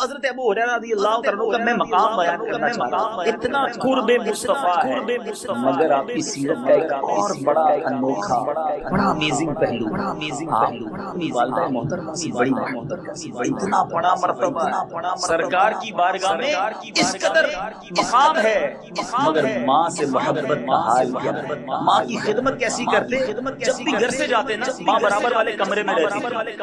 حضرت ابو ہریرہ رضی اللہ عنہ کا میں مقام بیان کرنا چاہتا ہوں، اتنا قرب مصطفیٰ ہے، مگر آپ کی سیرت کا ایک اور بڑا انوکھا بڑا امیزنگ پہلو، آپ اپنی والدہ محترمہ سے بڑی اتنا بڑا مرتبہ سرکار کی بارگاہ میں اس قدر مقام ہے، مگر ماں سے محبت کا حال کیا؟ ماں کی خدمت کیسی کرتے؟ جب بھی گھر سے جاتے نا، ماں برابر والے کمرے میں رہتی،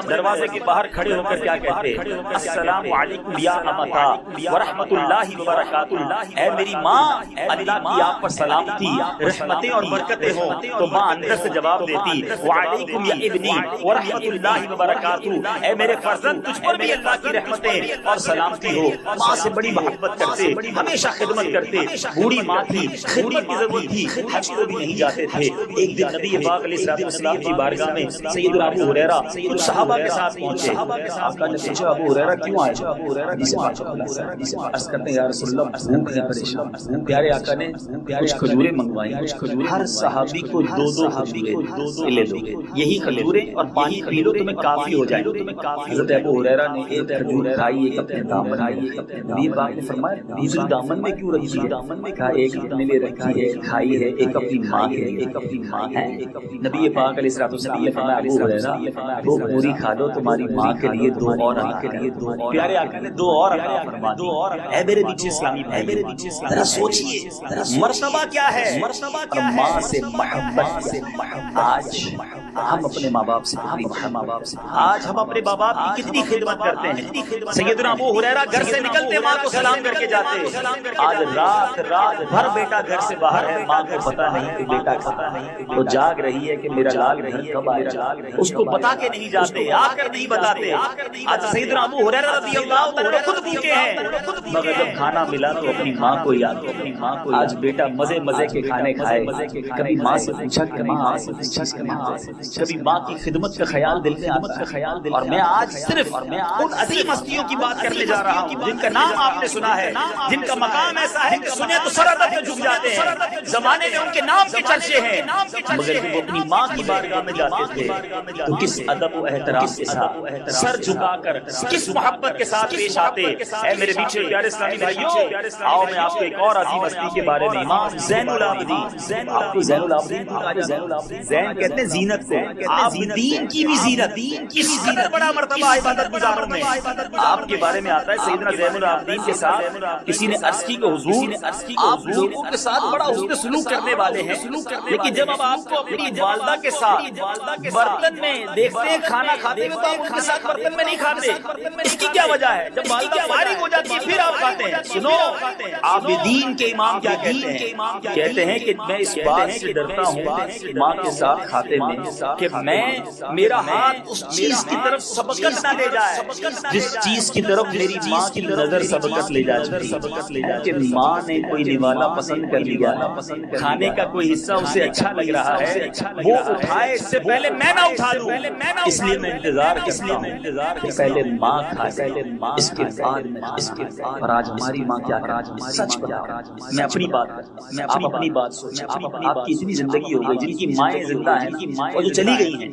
دروازے کے باہر کھڑے ہو کر کیا کہتے؟ السلام علیکم یا امتا ورحمۃ اللہ وبرکاتہ، اے میری ماں اللہ کی آپ پر سلامتی رحمتیں اور برکتیں ہوں۔ تو ماں اندر سے جواب دیتی وعلیکم یا ابنی ورحمۃ اللہ وبرکاتہ، اے میرے فرزند تجھ پر بھی اللہ کی رحمتیں اور سلامتی ہو۔ ماں سے بڑی محبت کرتے، ہمیشہ خدمت کرتے، بوڑھی ماں تھی، خدمت کی ضرورت تھی، حج کو بھی نہیں جاتے تھے۔ ایک دن نبی پاک علیہ السلام کی بارگاہ میں سیدنا ابو ہریرہ کچھ صحابہ کے ساتھ پہنچے۔ آقا نے پوچھا ابو ہریرہ کیوں آئے؟ عرض کرتے ہیں یا رسول اللہ بھوک ہے، پریشان۔ پیارے آقا نے کچھ کھجوریں منگوائی، ہر صحابی کو دو دو کھجوریں لے دو، یہی کھجوریں اور پانی پی لو تمہیں کافی ہو جائے۔ حضرت ابو ہریرہ نے ایک کھجور کھائی، ایک اپنے دامن میں۔ نبی پاک نے فرمایا دوسری دامن میں کیوں رکھی ہے؟ کہا ایک اپنے لیے رکھی ہے، کھائی ہے، ایک اپنی ماں کے لیے، ایک اپنی ماں ہے۔ نبی پاک علیہ السلام نے فرمایا ابو ہریرہ دو پوری کھا لو، تمہاری ماں کے لیے دو اور کے لیے دو اور۔ پیارے آقا نے دو اور عطا فرما دی۔ اے میرے نیچے اسلامی بھائی، ذرا سوچئے مرتبہ کیا ہے، ماں سے محبت۔ آج ہم اپنے ماں باپ سے آج ہم اپنے ماں باپ کی کتنی خدمت کرتے ہیں۔ سیدنا ابو ہریرہ گھر سے نکلتے ماں کو سلام کر کے جاتے۔ آج رات بھر بیٹا گھر سے باہر ہے، ماں کو پتا نہیں کہ بیٹا وہ جاگ رہی ہے کہ میرا لال گھر کب آئے گا، اس کو بتا کے نہیں جاتے، آ کر نہیں بتاتے۔ آج سیدنا ابو ہریرہ رضی اللہ عنہ خود بھوکے ہیں، مگر جب کھانا ملا تو اپنی ماں کو یاد، اپنی ماں کو۔ آج بیٹا مزے کے کھانے کھائے، کبھی ماں سے پوچھا کہ ماں، کبھی ماں کی خدمت کا خیال دل میں آتا ہے۔ اور میں آج صرف ان عظیم ہستیوں کی بات کرنے جا رہا ہوں جن کا نام آپ نے سنا ہے، جن کا مقام ایسا ہے کہ سنے تو سر ادب پہ جھک جاتے ہیں، زمانے میں ان کے نام کے چرچے ہیں، مگر جب وہ اپنی ماں کی بارگاہ میں جاتے تھے تو کس ادب و احترام کے ساتھ، سر جھکا کر، کس محبت کے ساتھ پیش آتے۔ اے میرے پیچھے پیارے اسلامی بھائیوں، آؤ میں آپ کو ایک اور عظیم ہستی کے بارے میں، امام زین العابدین۔ آپ کو زین العابدین زین کہتے ہیں زینت کو، آپ دین کی بھی زینت، اس قدر بڑا مرتبہ عبادت گزاروں میں آپ کے بارے میں آتا ہے۔ سیدنا زین العابدین کے ساتھ کسی نے عرض کی کہ حضور آپ لوگوں کے ساتھ بڑا حسن سلوک کرنے والے ہیں، لیکن جب اب آپ کو اپنی والدہ کے ساتھ برتن میں دیکھتے ہیں کھانا کھاتے ہوئے تو آپ ان کے ساتھ برتن میں نہیں کھاتے، اس کی کیا وجہ ہے؟ جب والدہ فارغ ہو جاتی ہے پھر آپ کھاتے ہیں۔ سنو، عابدین کے امام کیا کہتے ہیں؟ کہتے ہیں کہ میں اس بات سے ڈرتا ہوں ماں کے ساتھ کھاتے میں کہ میرا ہاتھ اس چیز کی طرف سبقت نہ لے جائے جس چیز کی طرف میری ماں کی نظر سبقت لے جائے، کہ ماں نے کوئی نوالا پسند کر لیا، کھانے کا کوئی حصہ اسے اچھا لگ رہا ہے، وہ اٹھائے اس سے پہلے میں نہ اٹھا لوں، اس لیے میں انتظار کہ پہلے ماں کھائے، اس کے بعد۔ اور آج ہماری ماں کیا کہتی؟ سچ بتا، میں اپنی بات سوچ، آپ کی اتنی زندگی ہو گئی جن کی مائیں زندہ ہیں اور جو چلی گئی ہیں،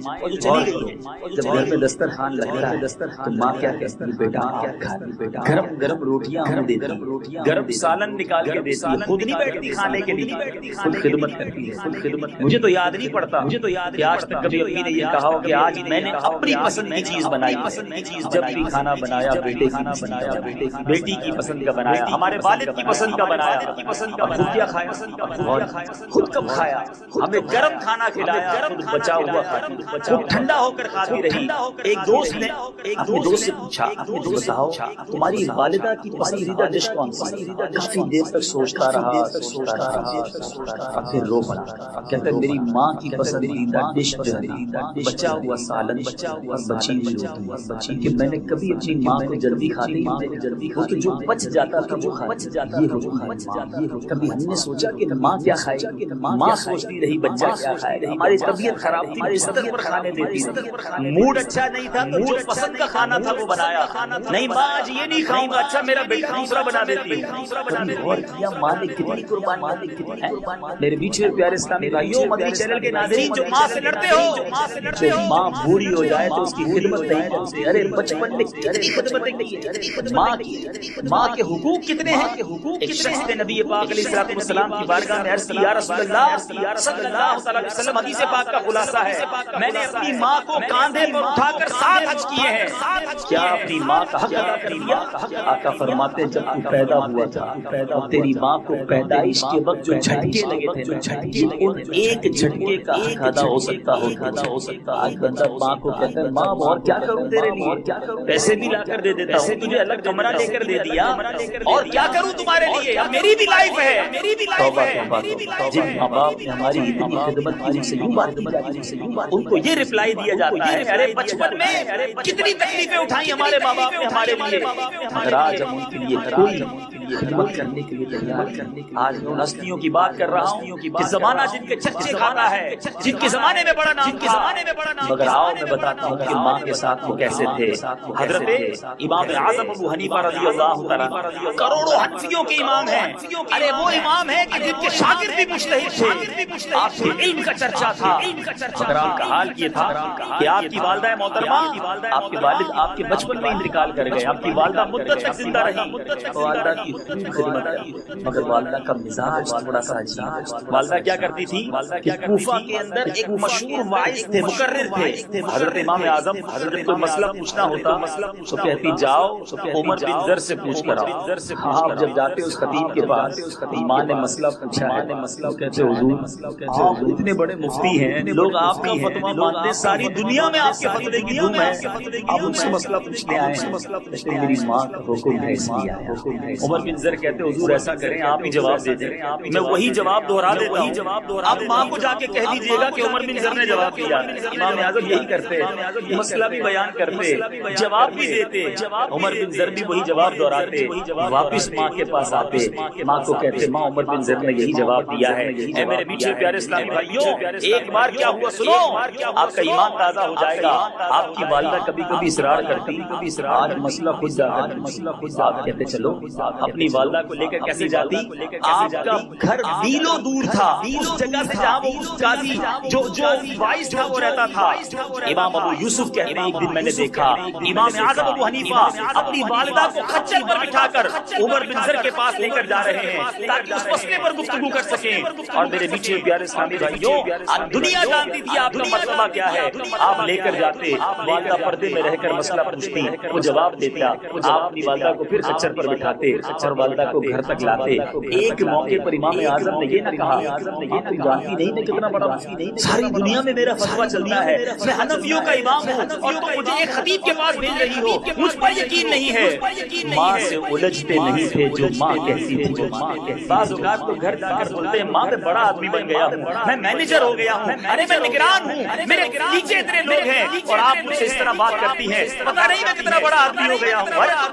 جب گھر میں دسترخوان لگتا ہے تو ماں کیا کہتی ہے؟ بیٹا گرم گرم روٹیاں ہم دیتی، گرم سالن نکال کے دیتی، خود نہیں بیٹھتی کھانے کے لیے، خود خدمت کرتی ہے۔ مجھے تو یاد نہیں پڑتا کہ آج تک کبھی امی نے یہ کہا ہو کہ آج میں نے اپنی پسند کی چیز بنائی۔ جب بھی کھانا بنایا بیٹی کی پسند کا بنایا، ہمارے والد کی پسند کا بنایا، خود کیا کھایا؟ خود کب کھایا؟ ہمیں گرم کھانا کھلایا، خود بچا ہوا کھاتی، خود ٹھنڈا ہو کر کھاتی رہی۔ ایک دوست نے اپنے دوست سے پوچھا بتاؤ تمہاری والدہ کی پسندیدہ ڈش کون سی؟ کافی دیر تک سوچتا رہا، پھر رو پڑا، کہتا میری ماں کی پسندیدہ ڈش جو ہے بچا ہوا سالن اور بچی ہوئی روٹی، کہ میں نے کبھی اپنی ماں کو جلدی کھاتی وہ تو جو بچ جاتا تھا وہ کبھی ہم نے سوچا کہ ماں کیا کھائے گی، ماں سوچتی رہی بچہ کیا کھائے گا۔ ہماری طبیعت خراب تھی بستر پر کھانے دیتی، موڈ اچھا نہیں تھا تو جو پسند کا کھانا تھا وہ بنایا. نہیں ماں آج یہ نہیں کھاؤں گا, اچھا میرا بیٹا دوسرا بنا دیتی ہے. اور کیا ماں نے کتنی قربانی کی ہے. میرے بیچ پیارے اسلامی بھائیوں, مدنی چینل کے ناظرین, جو ماں سے لڑتے ہو, جو ماں بوڑھی ہو جائے تو اس کی خدمت نہیں کرتے. ارے بچپن میں کتنی خدمتیں کی ماں کے حقوق کتنے ہیں. ایک شخص نے نبی پاک علیہ الصلوۃ والسلام کی بارگاہ میں عرض کی, یا رسول اللہ صلی اللہ علیہ وسلم, حدیث پاک کا خلاصہ ہے, میں نے اپنی ماں کو کاندھے پر اٹھا کر 7 حج کیے ہیں, کیا اپنی ماں کا حق ادا کر دیا؟ آقا فرماتے جب تو پیدا ہوا تھا تیری ماں کو پیدائش کے وقت جو جھٹکے لگے تھے, ان ایک جھٹکے کا حق ادا ہو سکتا ہو. آج بندہ ماں کو کہتا ہے, ماں اور کیا کروں تیرے لیے, پیسے بھی لا کر دے دیتا ہوں, تجھے الگ کمرہ لے کر دے دیا, اور کیا کروں تمہارے لیے, میری بھی لائف ہے. جن ماں باپ نے ہماری اتنی خدمت کی, ان سے یوں بات کی جاتی ہے, ان کو یہ رپلائی دیا جاتا ہے, ارے بچپن میں کتنی تکلیفیں اٹھائی ہمارے ماں باپ نے ہمارے لیے, مگر آج ہم ان کے لیے کوئی خدمت کرنے کے لیے تیار. آج ان ہستیوں کی بات کر رہا ہوں کہ زمانہ جن کے چچے کھاتا ہے, جن کے زمانے میں بڑا نام تھا, مگر آؤ میں بتاتا ہوں کہ ماں کے ساتھ وہ کیسے تھے. حضرت امام اعظم ابو حنیفہ رضی اللہ تعالیٰ کروڑوں حنفیوں کے امام ہیں. ارے وہ امام ہیں کہ جن کے شاگرد بھی مجتہد تھے, آپ کے علم کا چرچا تھا, مگر آپ کا حال یہ تھا کہ آپ کی والدہ محترمہ, آپ کے والد آپ کے بچپن میں انتقال کر گئے. آپ کی والدہ مدت تک زندہ رہی, والدہ کی خدمت کی, مگر والدہ کا مزاج تھوڑا سا عجیب. والدہ کیا کرتی تھی کہ کوفہ کے اندر ایک مشہور واعظ تھے, مقرر تھے. حضرت امام اعظم جب کوئی مسئلہ پوچھنا ہوتا تو کہتی, جاؤ عمر بن زر سے پوچھ کر آؤ. آپ جب جاتے اس خطیب کے پاس, ماں نے مسئلہ پوچھا ہے, کہتے حضور آپ اتنے بڑے مفتی ہیں, لوگ آپ کا فتویٰ مانتے, ساری دنیا میں آپ کے فتوے کی دھوم ہے, آپ ان سے مسئلہ پوچھنے آئے ہیں, میری ماں کا حکم ہے اس لیے آیا. عمر بن زر کہتے حضور ایسا کریں, آپ ہی جواب دے دیں, میں وہی جواب دہرا دیتا ہوں, آپ ماں کو جا کے کہہ دیجیے گا کہ عمر بن زر نے جواب دیا. امام اعظم یہی کرتے, مسئلہ بھی بیان کرتے, جواب بھی دیتے. عمر بن زر بھی وہی جواب دہراتے, واپس ماں کے پاس آتے, ماں کو کہتے, ماں عمر بن زر نے یہی جواب دیا ہے. اے میرے پیچھے پیارے اسلامی بھائیوں, ایک بار کیا ہوا سنو, آپ کا ایمان تازہ ہو جائے گا. آپ کی والدہ کبھی کبھی اصرار کرتی, آج مسئلہ خود جا کر, آپ کہتے چلو. اپنی والدہ کو لے کر کیسے جاتی, آپ کا گھر میلوں دور تھا اس جگہ سے جہاں وہ اس قاضی جو وائس تھا وہ رہتا تھا. امام ابو یوسف کہتے ہیں, ایک دن میں نے دیکھا امام اعظم ابو حنیفہ اپنی والدہ کو خچر پر بٹھا کر عمر بن زر کے پاس لے کر جا رہے ہیں تاکہ اس مسئلے پر گفتگو کر سکیں. اور میرے پیچھے پیارے اسلامی بھائیوں, دنیا جانتی تھی آپ کا مسئلہ کیا ہے. آپ لے کر جاتے, والدہ پردے میں رہ کر مسئلہ پوچھتی, وہ جواب دیتا, آپ اپنی والدہ کو پھر خچر پر بٹھاتے اور والدہ کو گھر تک لاتے. ایک موقع پر امام اعظم نے یہ نہ کہا, آپ جانتی نہیں میں کتنا بڑا مفتی نہیں, ساری دنیا میں میرا فتویٰ چلتا ہے, میں حنفیوں کا امام ہوں, اور تم مجھے ایک خطیب کے پاس بھیج رہی ہو, مجھ پر یقین نہیں ہے. ماں سے الجھتے نہیں تھے جو ماں کہتی تھی, جو ماں کہتی. بعض اوقات تو گھر جا کر بولتے ہیں, ماں میں بڑا آدمی بن گیا ہوں, میں مینیجر ہو گیا ہوں, ارے میں نگران ہوں, میرے نیچے اتنے لوگ ہیں, اور آپ مجھ سے اس طرح بات کرتی ہیں, پتہ نہیں میں کتنا بڑا آدمی ہو گیا ہوں.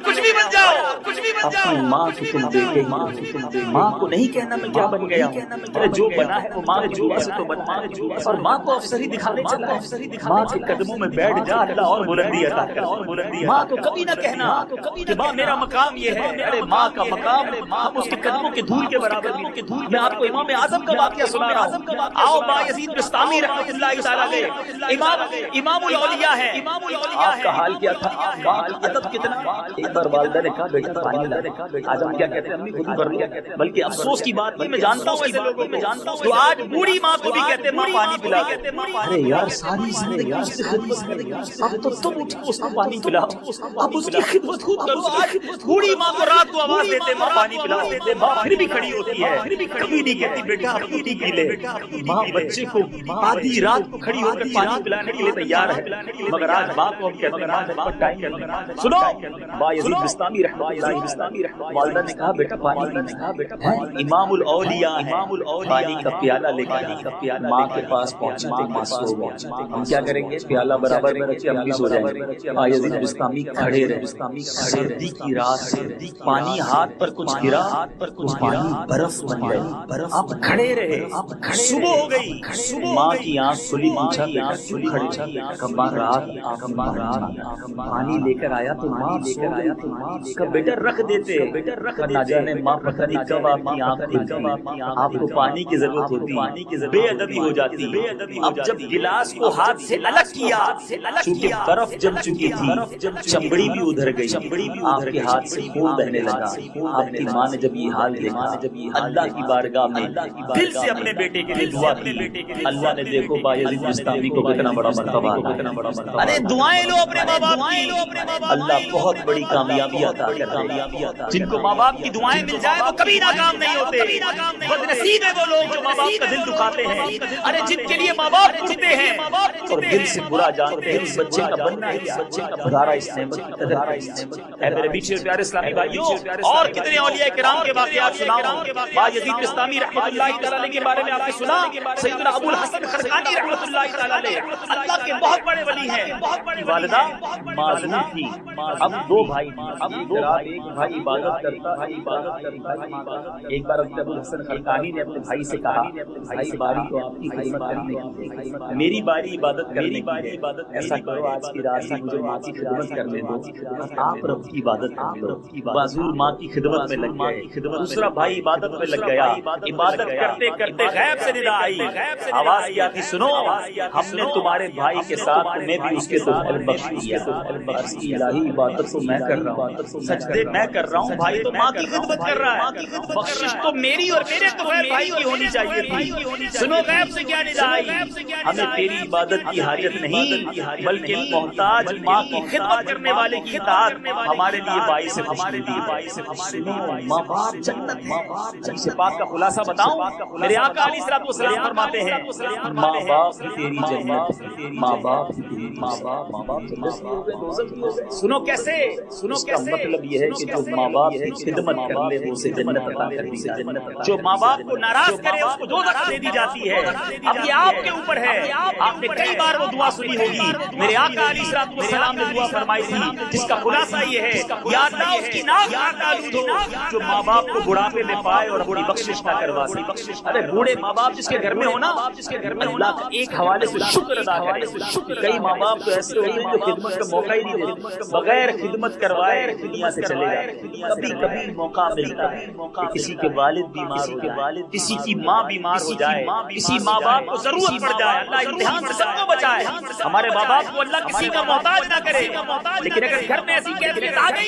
کچھ بھی بن جاؤ, کچھ بھی بن جاؤ, اپنی ماں کو تم دیکھے, ماں کو نہیں کہنا میں کیا بن گیا ہوں, جو بنا ہے وہ ماں کے جو سے تو بنا ہے, اور ماں کو افسری دکھانے چلا ہے. ماں کے قدموں میں بیٹھ جا, اللہ اور بلندی عطا کر. ماں کو کبھی نہ کہنا کہ ماں میرا مقام یہ ہے, ارے ماں کا مقام ہم اس کے قدموں کے دھول کے برابر نہیں. میں آپ کو امام اعظم کا واقعہ سنا رہا ہوں. آؤ بایزید بستامی رحمۃ اللہ تعالیٰ علیہ امام الاولیاء ہے. آپ کا حال کیا تھا, ماں کا ادب کتنا. ایک بار والدہ نے کہا بیٹا پانی لا. آج ہم کیا کہتے ہیں, امی خود ہی بھر لیا. بلکہ افسوس کی بات یہ, میں جانتا ہوں ایسے لوگوں کو, تو آج بوڑھی ماں کو بھی کہتے ماں پانی پلا. ارے یار ساری زندگی اس کی خدمت کریں, اب تو تم اٹھو اس کو پانی پلاؤ, اب اس کی خدمت خود کرو. آج بوڑھی ماں کو رات کو آواز دیتے ماں پانی پلاؤ, ماں پھر بھی کھڑی ہوتی ہے, کبھی نہیں کہتی بیٹا پانی پی لے. ماں بچے کو آدھی رات کو کھڑی ہو کر پانی پلانے کے لیے تیار ہے, مگر آج ماں کو ہم کہتے ہیں ماں بہت ٹائم کرنا. سنو, بایزید بستامی رحمۃ اللہ, والدہ نے کہا بیٹا پانی پینا. امام الاولیاء پانی کا پیالہ لے کر ماں کے پاس پہنچے, ماں سو گئی. ہم کیا کریں گے, پیالہ برابر میں رکھے, ہم بھی سو جائیں گے. بایزید بستامی کھڑے رہے, سردی کی رات, پانی ہاتھ پر کچھ گرا, پانی برف بن گئی. آپ کھڑے رہے, صبح ہو گئی, ماں کی آنکھ کھلی, پوچھا بیٹا کیوں کھڑے, کماں رات پانی لے کر آیا تو ماں بیٹا رکھ دیتے، نہ جانے ماں پتہ نہیں کب آپ کی آنکھ کھلتی، آپ کو پانی کی ضرورت ہوتی، بے ادبی ہو جاتی۔ اب جب گلاس کو ہاتھ سے الگ کیا، چونکہ برف جم چکی تھی، چمڑی بھی ادھر گئی، آپ کے ہاتھ سے خون بہنے لگا۔ آپ کی ماں نے جب یہ حال دیکھا، اللہ کی بارگاہ میں دل سے اپنے بیٹے کے لیے دعا کی۔ اللہ نے دیکھو بایزید بستامی کو کتنا بڑا مرتبہ، ارے دعائیں لو اپنے ماں باپ کی، اللہ بہت بڑی کامیابی عطا کرتا ہے۔ جن کو ماں باپ کی دعائیں مل جائے وہ کبھی ناکام نہیں ہوتے۔ بدنصیب ہیں وہ لوگ جو ماں باپ کا دل دکھاتے ہیں، ارے جن کے لیے ماں باپ اٹھتے ہیں اور دل سے برا جانتے ہیں اس بچے کا بننا ہے، اس بچے کا بھارا اس نعمت کی قدر ہے۔ اے میرے میٹھے پیارے اسلامی بھائیوں، اور کتنے اولیاء کرام کے واقعات سناؤں۔ بایزید بستامی رحمۃ اللہ تعالی علیہ کے بارے میں آپ نے سنا، سیدنا ابو الحسن خرقانی رحمۃ اللہ تعالی علیہ اللہ کے بہت بڑے ولی ہیں۔ والدہ معذور تھی، اب دو بھائی تھے، ایک بھائی عبادت کرتا، ایک بار ابو الحسن خرقانی نے اپنے بھائی سے کہا، بھائی باری تو آپ کی خدمت کرنے کی، میری باری عبادت کرنے کی، ایسا کرو آج کی رات میں مجھے ماں کی خدمت کرنے دو، آپ رب کی عبادت کر لو۔ معذور ماں کی خدمت میں لگ گئے، دوسرا بھائی عبادت میں لگ گیا، عبادت کرتے کرتے غیب سے ندا آئی، آواز کیا تھی، سنو ہم نے تمہارے بھائی کے ساتھ تمہیں بھی اس کے توفیل بخش دیا۔ الہی عبادت تو میں کر رہا ہوں، سجدے میں کر رہا ہوں، بھائی تو ماں کی خدمت کر رہا ہے، بخشش تو میری اور میرے توفیل بھائی کی ہونی چاہیے تھی۔ سنو غیب سے کیا ندا آئی، ہمیں تیری عبادت کی حاجت نہیں بلکہ محتاج ماں کی خدمت کرنے والے کی اطاعت ہمارے لیے باعث خوشی دی۔ سنو ماں باپ جنت، حدیث پاک کا خلاصہ بتاؤں، میرے آقا علیہ الصلوۃ والسلام فرماتے ہیں ماں باپ تیری جنت، ماں باپ سنو کیسے، سنو کیسے، مطلب یہ ہے کہ جو ماں باپ کی خدمت کر لے وہ اسے جنت عطا کر دی جائے، جو ماں باپ کو ناراض کرے اس کو دوزخ دے دی جاتی ہے۔ اب یہ آپ کے اوپر ہے، آپ نے کئی بار وہ دعا سنی ہوگی، میرے آقا علیہ الصلوۃ والسلام نے دعا فرمائی تھی جس کا خلاصہ یہ ہے، یا اللہ اس کی ناک آلود ہو جو ماں باپ کو بڑھاپے میں پائے اور اپنی بخشش نہ کروا سکے۔ ارے بوڑھے ماں باپ جس کے گھر میں ہونا، اللہ کا ایک حوالے سے شکر ادا کرے۔ کئی ماں باپ تو ایسے ہوتے ہیں جو خدمت کا موقع ہی نہیں دیتے، بغیر خدمت کروائے دنیا سے چلے جاتے۔ کبھی کبھی موقع ملتا ہے کہ کسی کے والد بیمار ہو جائے، کسی کی ماں بیمار ہو جائے، کسی ماں باپ کو ضرورت پڑ جائے، اللہ امتحان سے سب کو بچائے، ہمارے ماں باپ کو اللہ کسی کا محتاج نہ کرے۔ لیکن اگر گھر میں ایسی کیفیت آ گئی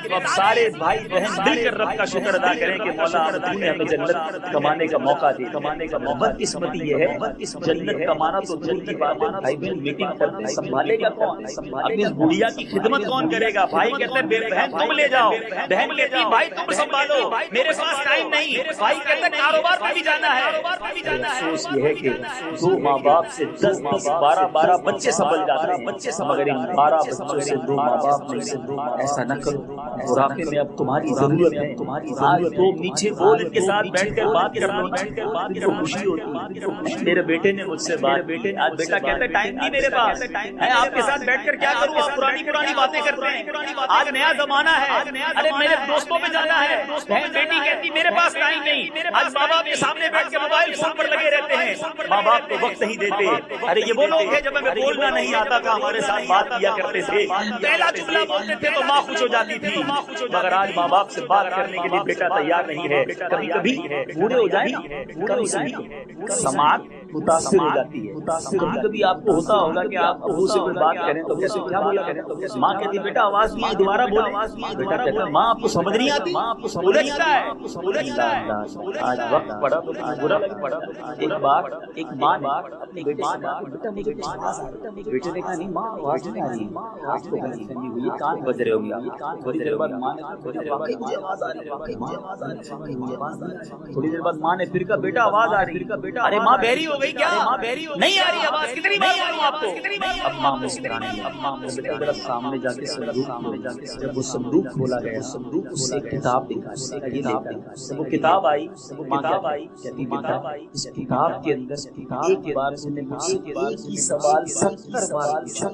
تو اب سارے بھائی بہن مل کر رب کا شکر ادا کریں کہ مولا تو نے ہمیں جنت کمانے کا موقع دی، کمانے کا موقع۔ قسمتی یہ ہے جنت کمانا تو دور کی بات ہے، بھائی بہن میٹنگ کرتے سنبھالے گا کون، اب اس بڑھیا کی خدمت کون کرے گا؟ بھائی کہتے ہیں بہن تم لے جاؤ، بہن کہتی ہے بھائی تم سنبھالو، میرے پاس ٹائم نہیں، بھائی کہتے ہیں کاروبار میں بھی جانا ہے۔ افسوس یہ ہے کہ دو ماں باپ سے 10 12 بچے سنبھل جاتے ہیں، مگر ان 12 بچوں سے دو ماں باپ نہیں۔ ایسا نہ کرو، بڑھاپے میں اب تمہاری ضرورت ہے، آج دو میٹھے بول ان کے ساتھ بیٹھ کر بات کرنا، ان کو خوشی ہوتی ہے۔ میرے بیٹے نے مجھ سے بات، آج بیٹا کہتا ہے ٹائم نہیں میرے پاس، آپ کے ساتھ بیٹھ کر کیا کروں، آپ پرانی باتیں کرتے ہیں، آج نیا زمانہ ہے، ارے میرے دوستوں پہ جانا ہے، بہن بیٹی کہتی میرے پاس ٹائم نہیں، آج ماں باپ کے سامنے بیٹھ کے موبائل فون پر لگے رہتے ہیں، ماں باپ کو وقت نہیں دیتے۔ ارے یہ وہ لوگ ہیں جب ہمیں بولنا نہیں آتا تھا ہمارے ساتھ بات کیا کرتے تھے، پہلا جملہ بولتے تھے تو ماں خوش ہو جاتی تھی، مگر آج ماں باپ سے بات کرنے کے لیے بیٹا تیار نہیں ہے۔ کبھی کبھی بوڑھے ہو جائیں نا، کبھی کبھی سماعت متاثر ہو جاتی ہے، کبھی کبھی آپ کو ہوتا ہوگا کہ آپ ابو سے کوئی بات کریں تو اسے کیا بولا کریں، ماں کہتی بیٹا آواز نہیں دوبارہ بولے، بیٹا کہتا ماں آپ کو سمجھ نہیں آتی، الجھتا ہے۔ آج وقت پڑا تو برا لگ پڑا، ایک ماں نے اپنے بیٹے سے کہا بیٹا مجھے کچھ آواز آ رہی ہے، بیٹے نے کہا نہیں ماں آواز نہیں آ رہی، آپ کو غلط فہمی ہوئی، کان بج رہے ہوں گے۔ تھوڑی دیر بعد ماں نے کہا واقعی مجھے آواز آ رہی ہے، تھوڑی دیر بعد ماں نے پھر کہا بیٹا آواز آ رہی ہے، ارے ماں بہری ہو گئی کیا، نہیں آ رہی آواز، کتنی بار بولوں آپ کو؟ اب ماں مسکرانے لگی، بیٹا سامنے جا کے صندوق کھولا، جب وہ صندوق کھولا گیا صندوق سے ایک کتاب دکھا، یہ دیکھا، جب وہ کتاب آئی کہتی بیٹا اس کتاب کے اندر ایک بار تم نے مجھ سے ایک ہی سوال 70 بار پوچھا،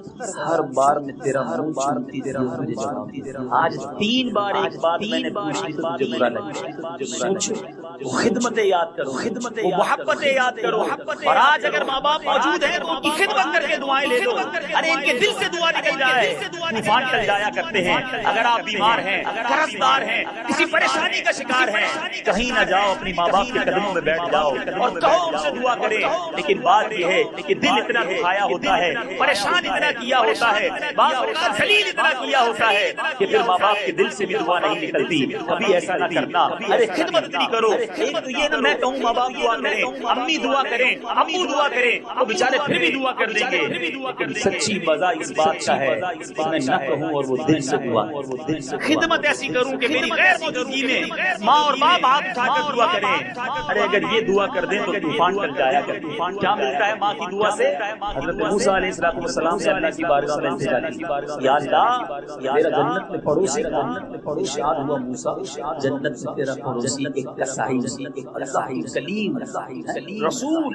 ہر بار میں تیرا منہ چومتی تھی مجھے جواب دی، آج 3 بار ایک بات میں نے پوچھ لی تو مجھے برا لگا۔ سوچو، وہ خدمتیں یاد کرو، وہ محبتیں یاد کرو، اور آج اگر ماں باپ موجود ہیں تو ان کی خدمت کر کے دعائیں لے لو. ارے ان کے دل سے دعا نکل جائے. طوفان ٹل جایا کرتے ہیں. اگر آپ بیمار ہیں، قرض دار ہیں، کسی پریشانی کا شکار ہیں، کہیں نہ جاؤ، اپنی ماں باپ کے قدموں میں بیٹھ جاؤ اور کہو ان سے دعا کریں. لیکن بات یہ ہے کہ دل اتنا دکھایا ہوتا ہے، پریشان اتنا کیا ہوتا ہے، بعض اوقات ذلیل اتنا کیا ہوتا ہے کہ پھر ماں باپ کے دل سے بھی دعا نہیں نکلتی. کبھی ایسا نہ کرنا. ارے خدمت اتنی کرو. ایک تو یہ نہ میں کہوں ماں باپ دعا کریں، امی دعا کریں، ابو دعا کریں، وہ بیچارے پھر بھی دعا کر دیں گے. لیکن سچی مزہ اس بات کا ہے میں نہ کہوں اور وہ دل سے دعا. خدمت ایسی کروں کہ میری غیر موجودگی میں ماں اور باپ ہاتھ اٹھا کر دعا کریں. ارے اگر یہ دعا کر دیں تو طوفان ٹل جایا کر. کیا ملتا ہے ماں کی دعا سے؟ حضرت موسیٰ علیہ السلام سے اللہ کی بارگاہ میں التجا کی، یا اللہ میرا جنت میں پڑوسی ارشاد ہوا موسیٰ جنت میں تیرا پڑوسی ایک کسائی، کلیم رسول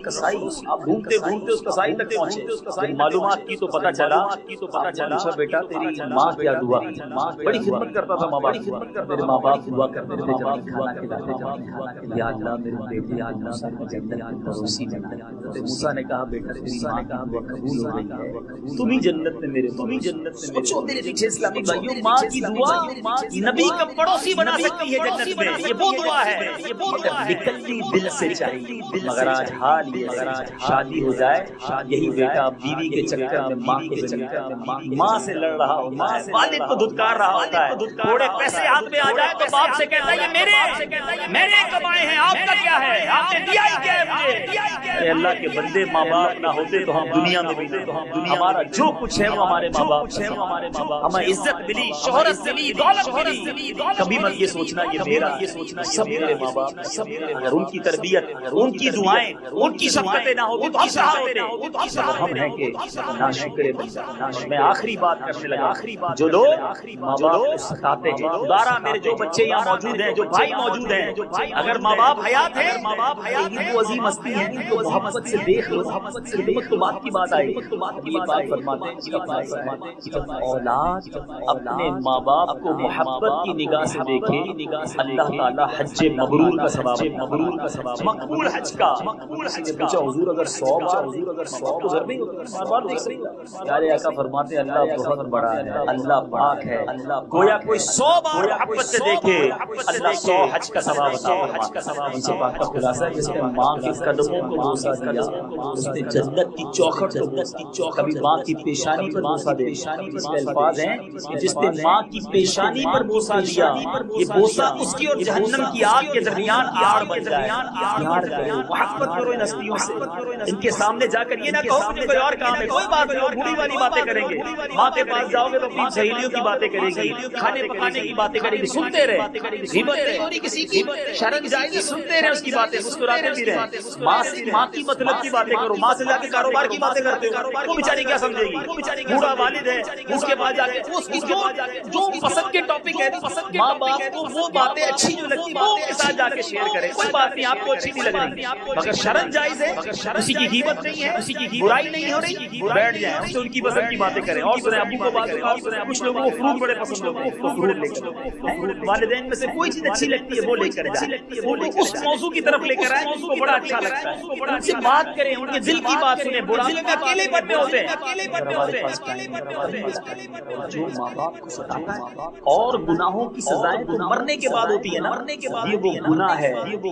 کسائی. آپ ڈھونڈتے ڈھونڈتے اس کسائی تک پہنچے. معلومات کی تو پتہ چلا بیٹا تیری ماں کیا دعا، بڑی خدمت کرتا تھا ماں باپ. میرے ماں باپ دعا کرتے تھے جب کھانا کھلاتے، یا اللہ میرے بیٹے یا اللہ جنت میں پڑوسی بنا. موسیٰ نے کہا بیٹا تیری ماں کا دعا قبول ہو گئی ہے، تم ہی جنت میں میرے سوچو میرے پیچھے اسلامی بھائیوں، ماں کی دعا نبی کا پڑوسی بنا سکتی ہے جنت میں. یہ وہ دعا ہے، نکلنی دل سے چاہیے. مگر آج حال یہ شادی ہو جائے یہی بیٹا بیوی کے چکر میں ماں کے چکر میں ماں سے لڑ رہا ہوتا ہے، والد کو دھتکار رہا ہوتا ہے. تھوڑے پیسے ہاتھ میں آ جائے تو باپ سے کہتا ہے یہ میرے کمائے ہیں، آپ کا کیا ہے، آپ نے دیا ہی کیا ہے مجھے. اے اللہ کے بندے، ماں باپ نہ ہوتے تو ہم دنیا میں بھی ہمارا جو کچھ ہے وہ ہمارے ماں باپ سے. ہمیں عزت ملی، شہرت ملی، دولت ملی، کبھی مت یہ سوچنا یہ میرا، یہ سوچنا سب میرے ماں باپ. اگر ان کی تربیت، ان کی دعائیں، ان کی شفقتیں نہ ہوتی تو ہم کہاں ہوتے؟ ہم ہیں کہ ناشکرے بندہ. میں آخری بات کرنے لگا. جو لوگ ماں باپ کو ستاتے ہیں، دوبارہ میرے جو بچے یہاں موجود ہیں، جو بھائی موجود ہیں، اگر ماں باپ حیات ہیں، یہ تو عظیم ہستی ہیں، ان کو محبت سے دیکھ لو. خدمت تو بات کی بات آئی. یہ بات فرماتے ہیں اولاد اپنے ماں باپ کو محبت کی نگاہ سے دیکھے، اللہ تعالیٰ حج مبرور کا ثواب، مقبول حج کا. پوچھا حضور اگر 100 تو ضرور بار بار دیکھ سکتے ہیں. پیارے آقا فرماتے ہیں اللہ بہت بڑا ہے، اللہ پاک ہے. گویا کوئی 100 بار محبت سے دیکھے اللہ 100 حج کا ثواب عطا. ان سے پاک کا خلاصہ ہے جس نے ماں کے قدموں کو بوسہ دیا اس نے جنت کی چوکھٹ کو، کبھی ماں کی پیشانی پر بوسہ دے. اس کے الفاظ ہیں جس نے ماں کی پیشانی پر بوسہ دیا، یہ بوسہ اس کی اور جہنم کی آگ کے درمیان آڑ بن جائے. پیار کرو، محبت کرو ان ہستیوں سے. ان کے سامنے جا کر یہ نہ کہو مجھے کوئی اور کام ہے، کوئی بات نہیں، اور بوڑھی والی باتیں کریں گے. ماں کے پاس جاؤ گے تو اپنی سہیلیوں کی باتیں کرے گی، کھانے پکانے کی باتیں کرے گی. سنتے رہے، غیبت نہیں ہو رہی کسی کی، شرم جائز ہے، سنتے رہے اس کی باتیں، مسکراتے بھی رہے. ماں کی مطلب کی باتیں کرو. ماں سے جا کے کاروبار کی باتیں کرتے ہو، وہ بیچاری کیا سمجھے گی؟ بوڑھا والد ہے، اس کے بعد جا کے اس کی جو پسند کے ٹاپک ہے، ماں باپ کو وہ باتیں اچھی جو لگتی وہ کے ساتھ جا کے شیئر کریں. کوئی بات نہیں، آپ کو اچھی نہیں لگ رہی مگر شرم جائز ہے، کسی کی غیبت نہیں ہے، کسی کی برائی نہیں ہو رہی، بیٹھ جائیں ان سے ان کی پسند کی باتیں کریں. اور سنیں ابو کو بات کریں. کچھ لوگوں کو فروٹ بڑے پسند ہوتے ہیں، تو فروٹ لے کر والدین میں سے کوئی چیز اچھی لگتی ہے وہ لے کر جائیں، وہ اس موضوع کی طرف لے کر آئیں جس کو بڑا اچھا لگتا ہے. ان سے بات کریں، ان کے دل کی بات سنیں. بڑھاپے میں اکیلے پن میں ہوتے ہیں. جو ماں باپ کو ستاتا ہے اور گناہوں کی سزائیں تو مرنے کے بعد ہوتی ہے نا، یہ وہ گناہ ہے.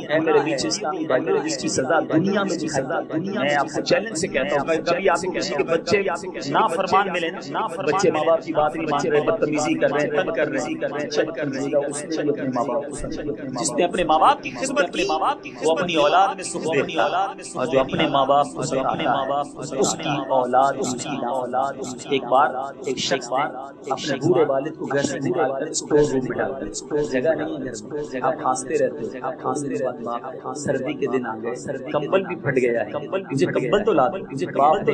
اے میرے بیچ اسلامی بھائیوں، جس کی سزا دنیا میں دکھائی جاتی ہے. میں آپ سے چیلنج سے کہتا ہوں کبھی آپ کو کسی کے بچے نافرمان ملے نا، بچے ماں باپ کی بات نہیں مان رہے، بدتمیزی کر رہے ہیں، تنگ کر رہے ہیں، چیک کر رہے ہیں، اس نے اپنے ماں باپ کو، جس نے اپنے ماں باپ کی خدمت کی وہ اپنی اولاد میں سکھ دیتا ہے. اور جو اپنے ماں باپ کو ستاتا ہے اس کی اولاد، اس کی اولاد. ایک بار ایک شخص اپنے بوڑھے والد کو گھر سے نکال کر اسٹور روم میں ڈال کر، جگہ نہیں ہے گھر میں، آپ کھانستے رہتے ہو. کھانسنے کے بعد سردی کے دن آ گئے، کمبل بھی پھٹ گیا ہے، مجھے کمبل تو لا دو. باپ نے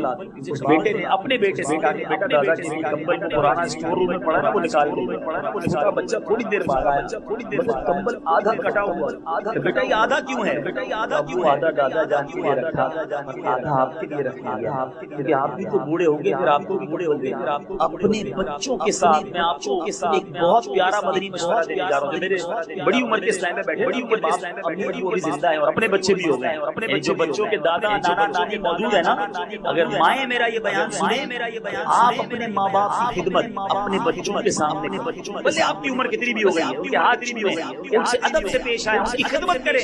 اس بیٹے نے اپنے بیٹے سے کہا کہ بیٹا دادا جی کمبل میں پرانا اسٹور روم میں پڑا نا وہ نکال دو. چھوٹا بچہ تھوڑی دیر بعد آیا، مطلب کمبل آدھا کٹا ہوا. بیٹا یہ آدھا کیوں ہے؟ بیٹا یہ آدھا کیوں؟ آدھا دادا جان کے لیے رکھا، آدھا آپ کے لیے رکھا گیا، کیونکہ آپ بھی تو بوڑھے ہو گئے، پھر آپ کو بھی بوڑھے ہو گئے. اپنے بچوں کے ساتھ میں آپ کو ایک بہت پیارا مدنی مشورہ دینے جا رہا ہوں. جو میرے بڑی عمر کے اسلام میں بیٹھے، بڑی عمر باپ امی ابو بھی زندہ ہیں اور اپنے بچے بھی ہو گئے. اور اپنے جو بچوں کے دادا نانا نانی موجود ہے نا، اگر مائیں میرا یہ بیان سنیں، آپ اپنے ماں باپ کی خدمت اپنے بچوں کے سامنے، بھلے آپ کی عمر کتنی بھی ہو گئی ہے، ان کے ہاتھ بھی ہو گئی، ان سے ادب سے پیش آئے، ان کی خدمت کریں.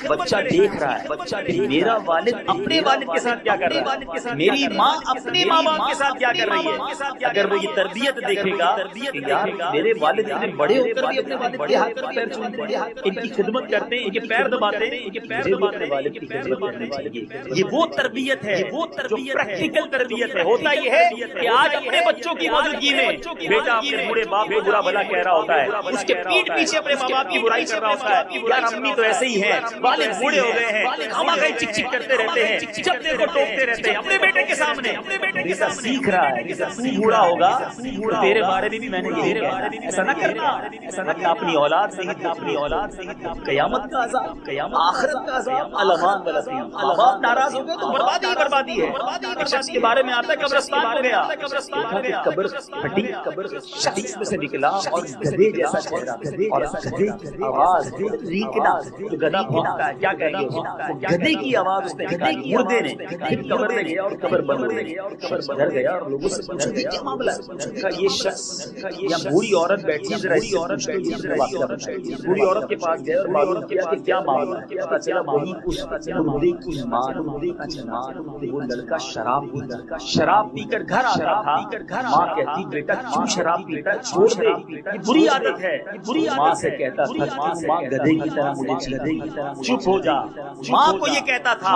بچہ دیکھ رہا ہے میرا والد اپنے والد کے ساتھ کیا کر رہا ہے، میری ماں اپنے ماں باپ کے ساتھ کیا کر رہی ہے. اگر وہ یہ تربیت دیکھے گا کہ یار میرے والد اتنے بڑے ہو کر بھی اپنے والد کے ہاتھ پر پیر چھوڑتے ہیں، ان کی خدمت کرتے ہیں، ان کے پیر دباتے ہیں، اپنے والد کی خدمت کرنی چاہیے. یہ وہ تربیت ہے، جو پریکٹیکل تربیت ہے. ہوتا یہ ہے کہ آج اپنے بچوں کی موجودگی میں بیٹا اپنے بوڑھے باپ کو برا بھلا کہہ رہا ہوتا ہے، اس کے پیٹ پیچھے اپنے ماں باپ کی برائی کر رہا ہوتا ہے. یار امی تو ایسے ہی ہیں، والد بوڑھے ہو گئے ہیں، ہم آگے چک چک کرتے رہتے ہیں، جب دیکھو ٹوکتے رہتے ہیں اپنے بیٹے کے سامنے. بیٹا سیکھ رہا ہے، تو بوڑھا ہوگا تو تیرے بارے میں بھی میں نے یہی کہا، ایسا نہ کرنا، ایسا نہ کرنا. اپنی اولاد سے ہی، اپنی اولاد سے ہی قیامت کا عذاب، قیامت آخرت کا عذاب، علمان بلسیم. اولاد ناراض ہو گئے تو بربادی ہی بربادی ہے. ایک شخص کے بارے میں آتا ہے قبرستان ہو گیا، قبر پھٹی، قبر شخص میں سے نکلا اور گدھے جیسا چہرہ اور گدھے کی آواز ریکنا. جو گدھا بھونکتا ہے کیا کہے گی، گدھے کی آواز اس نے نکالی مردے نے. پھر قبر میں گیا اور قبر بند ہو گئی. گھر گیا اور لوگوں سے پوچھا کہ کیا معاملہ ہے. یہ شخص یا بوڑھی عورت بیٹھی، ذرا اس عورت بوڑھی عورت کے پاس گئے اور معلوم کیا کہ کیا معاملہ ہے. پتا چلا وہی اس مردے کی ماں، وہ لڑکا شراب پی کر گھر آتا تھا. ماں کہتی بیٹا کیوں شراب پیتا ہے، چھوڑ دے، یہ بری عادت ہے. ماں سے کہتا تھا ماں گدھے کی طرح مجھے چپ ہو جا. ماں کو یہ کہتا تھا،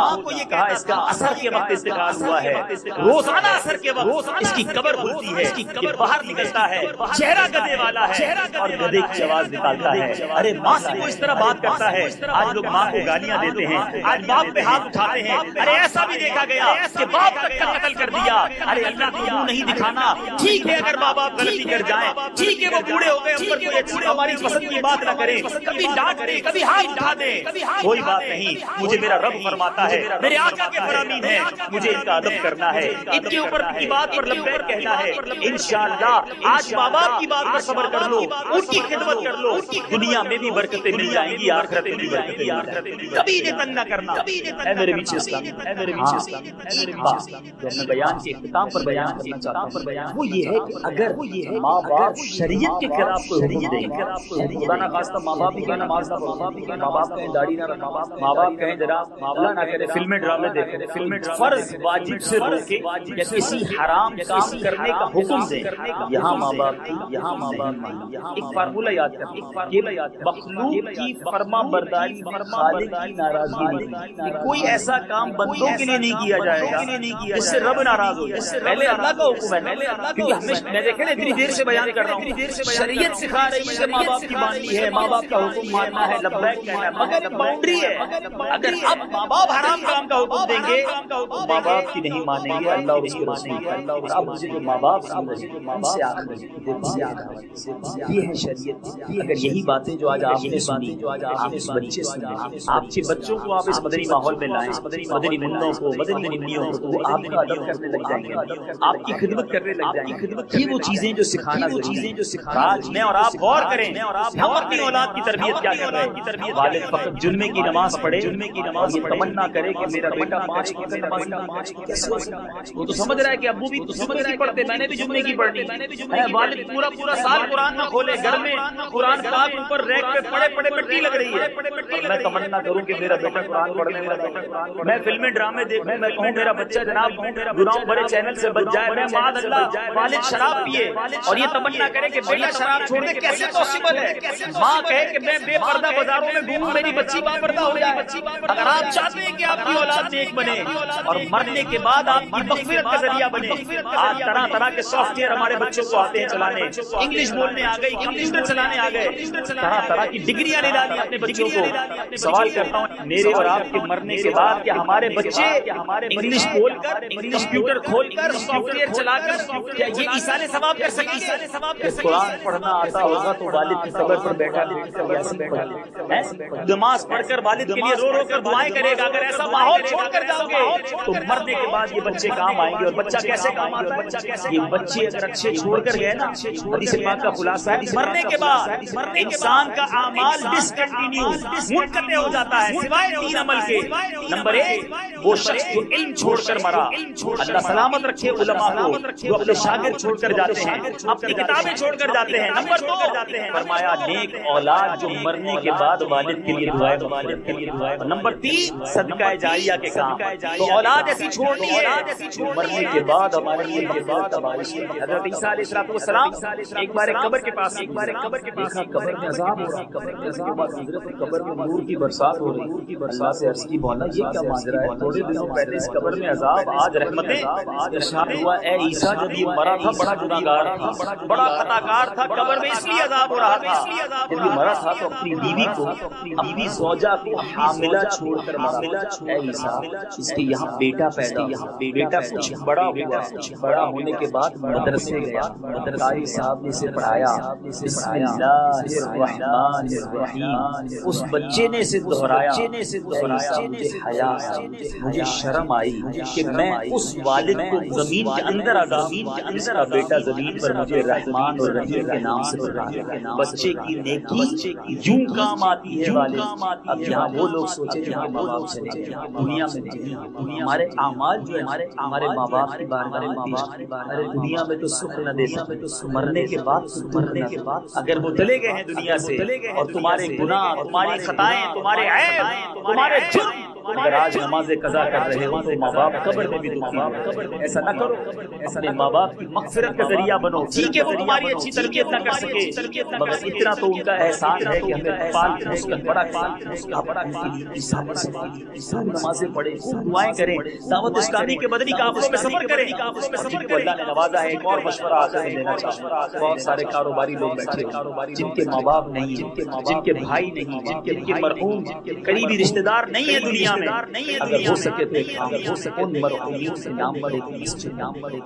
کہا اس کا اثر کے وقت انتقال ہوا ہے، روزانہ اثر کے وقت اس کی قبر کھلتی ہے، یہ باہر نکلتا ہے، چہرہ گدھے والا ہے اور گدھے کی آواز نکالتا ہے. ارے ماں سے وہ اس طرح بات کرتا ہے. آج لوگ ماں کو گالیاں دیتے ہیں، آج باپ پہ ہاتھ اٹھاتے ہیں. ارے ایسا بھی دیکھا گیا کہ باپ تک کا قتل کر دیا. ارے اللہ کو منہ نہیں دکھانا. ٹھیک ہے اگر ماں باپ غلطی کر جائیں، ٹھیک ہے وہ بوڑھے ہو گئے، ہم پر کوئی اچھی ہماری پسند کی بات نہ کریں، کبھی ڈانٹ دیں، کبھی ہاتھ اٹھا دیں، کوئی بات نہیں. مجھے میرا رب فرماتا ہے، میرے آقا کے فرامین ہے، مجھے ان کا ادب کرنا ہے، ان کے اوپر کی بات پر لبیک کہنا ہے. انشاءاللہ آج ماں باپ کی بات پر صبر کر لو، ان کی خدمت کر لو، دنیا میں بھی برکتیں مل جائیں گی، آخرت میں بھی برکتیں. کبھی انہیں تنگ نہ کرنا. اے میرے پیچھے اسلام، اے میرے پیچھے اسلام. ایک بات جو میں بیان کے اختتام پر بیان کرنا چاہتا ہوں وہ یہ ہے کہ اگر ماں باپ شریعت کے خلاف کوئی حکم دیں، خدا نہ خواستہ ماں باپ بھی کہیں نماز نہ پڑھیں، ماں باپ کہیں داڑھی نہ رکھیں، ماں باپ کہیں جناب اللہ نہ کرے فلمیں ڈرامے دیکھیں، فرض واجب سے روکے یا کسی حرام کام کرنے کا حکم دیں، یہاں ماں باپ ایک فارمولہ یاد کریں، مخلوق کی فرما برداری خالق کی ناراضگی نہیں. کوئی ایسا کام بندوں کے لیے نہیں کیا جائے گا جس سے رب ناراض ہو جائے. پہلے اللہ کا حکم ہے، کیونکہ ہمیں میں دیکھیں اتنی دیر سے بیان کر رہا ہوں، شریعت سکھا رہی ہے ماں باپ کی ماننی ہے، ماں باپ کا حکم ماننا ہے، لبیک کہنا ہے، مگر باؤنڈری ہے. اگر اب ماں باپ حرام کام کا حکم دیں گے، ماں باپ کی نہیں مانیں گے اللہ اور اس کے رسول کا. اور اب مجھے جو ماں باپ سے یہ ہے شریعت. اگر یہی باتیں جو آج آپ نے سنی، آپ اس بچے سنے، آپ کے بچوں کو آپ اس مدنی ماحول میں لائیں، مدنی منوں کو، مدنی نمیوں کو، وہ آپ کا ادب کرنے لگ جائیں گے، آپ کی خدمت کرنے لگ جائیں گے. یہ وہ چیزیں جو سکھانا آج میں اور آپ غور کریں، ہم اپنی اولاد کی تربیت کیا کر رہے ہیں. والد فقط جمعے کی نماز پڑھے، اور یہ تمنا کرے کہ میرا بیٹا 5 وقت نماز کیسے ہو سکتا ہے؟ وہ تو سمجھ رہا ہے کہ ابو بھی تو جمعے کی پڑھتے، میں نے بھی جمعے کی پڑھنی. والد پورا سال قرآن نہ کھولے، گھر میں قرآن پاک اوپر ریک پہ پڑے مٹی لگ رہی ہے. میں تمنا کروں کہ میرا بیٹا قرآن پڑھنے والا، میں فلمیں ڈرامے دیکھوں، میں کہوں میرا بچہ جناب گناہوں بڑے چینل سے بچ جائے. میں معاذ اللہ والد شراب پیے اور یہ تمنا کرے کہ بیٹا شراب چھوڑ دے، کیسے پاسبل ہے؟ ماں کہے کہ میں بے پردہ بازاروں میں گھوموں، میری بچی با پردہ ہو جائے. اگر آپ چاہتے ہیں کہ آپ کی اولاد نیک بنے اور مرنے کے بعد آپ کی مغفرت کا ذریعہ بنے، آج طرح کے سافٹ ویئر ہمارے بچوں کو آتے ہیں چلانے، انگلش بولنے آ گئی، کمپیوٹر چلانے آ گئے، طرح کی ڈگریاں لے ڈالی اپنے بچوں کو. سوال کرتا ہوں میرے اور آپ کے مرنے کے بعد کیا ہمارے بچے انگلش بول کر، کمپیوٹر کھول کر، سافٹ ویئر چلا کر کیا یہ ایصال ثواب کر سکیں گے؟ قرآن پڑھنا آتا ہوگا تو والد کی قبر پر بیٹھا نماز پڑھ کر والد کے لیے رو کر دعائیں کرے گا. اگر ایسا ماحول چھوڑ کر جاؤ گے تو مرنے کے بعد یہ بچے کام آئیں گے. اور بچہ کیسے کام آتا ہے؟ یہ بچے اگر اچھے چھوڑ کر گئے نا، حدیث پاک کا خلاصہ ہے مرنے کے بعد انسان کا اعمال ڈسکنٹینیو منقطع ہو جاتا ہے سوائے 3 عمل کے. نمبر 1 وہ شخص جو علم چھوڑ کر مرا. اللہ سلامت رکھے علماء کو جو اپنے شاگرد چھوڑ کر جاتے ہیں, اپنی کتابیں چھوڑ کر جاتے ہیں. نمبر 2 فرمایا نیک اولاد جو مرنے کے بعد والد کے لیے دعائیں والد کے لیے دعائیں. نمبر 3 صدقہ جاریہ کے کام. تو اولاد ایسی چھوڑنی ہے مرنے کے بعد ہمارے لیے حضرت عیسیٰ علیہ السلام ایک بار قبر کے پاس دیکھا قبر میں عذاب ہو رہا. قبر کے بعد حضرت قبر میں نور کی برسات ہو رہی. اللہ سے عرض کی مولا یہ کیا ماجرا ہے؟ تھوڑے دنوں پہلے اس قبر میں عذاب, آج رحمتیں. ارشاد ہوا اے عیسیٰ جب یہ مرا تھا بڑا گناہگار تھا, بڑا خطاکار تھا, قبر میں اس لیے عذاب ہو رہا تھا. جب یہ مرا تھا تو اپنی بیوی کو اپنی زوجہ کو حاملہ چھوڑ کر مرا. اے عیسیٰ اس کے یہاں بیٹا پیدا, بیٹا کچھ بڑا ہوا, بڑا ہونے کے بعد مدرسے گیا. قاری صاحب نے اسے پڑھایا بسم اللہ الرحمن الرحیم. اس بچے نے اسے دہرایا. مجھے حیا, مجھے شرم آئی کہ میں اس والد کو زمین کے اندر اس کا بیٹا زمین پر مجھے رحمان اور رحیم کے نام سے پکارا. بچے کی نیکی یوں کام آتی ہے والد. اب یہاں وہ لوگ سوچے جہاں ماں باپ چلے گئے دنیا میں ہمارے اعمال جو ہے ہمارے ماں باپ کی بارگاہ میں ارے دنیا میں تو سکھ نہ دیتا, مرنے کے بعد اگر وہ چلے گئے ہیں دنیا سے اور تمہارے گناہ, تمہاری خطائیں, تمہارے عیب, تمہارے جرم اگر آج نماز قضا کر رہے ہو تو ماں باپ قبر میں بھی دکھی ہیں. ایسا نہ کرو, اپنے ماں باپ کی مغفرت کا ذریعہ بنو. ٹھیک ہے وہ تمہاری اچھی تربیت نہ کر سکے مگر اتنا تو ان کا احسان ہے کہ ہمیں پال پوس کر بڑا نمازیں پڑھیں, دعائیں کریں, دعوت اسلامی کے مدنی قافلوں میں سفر کریں. جن کو اللہ نے نوازا ہے ایک اور مشورہ آخر میں دینا چاہتا ہوں. بہت سارے کاروباری لوگ بیٹھے ہیں جن کے ماں باپ نہیں, جن کے بھائی نہیں, جن کے مرحوم قریبی رشتہ دار نہیں ہے دنیا میں. اگر ہو سکے تو ان مرحومین کے نام پر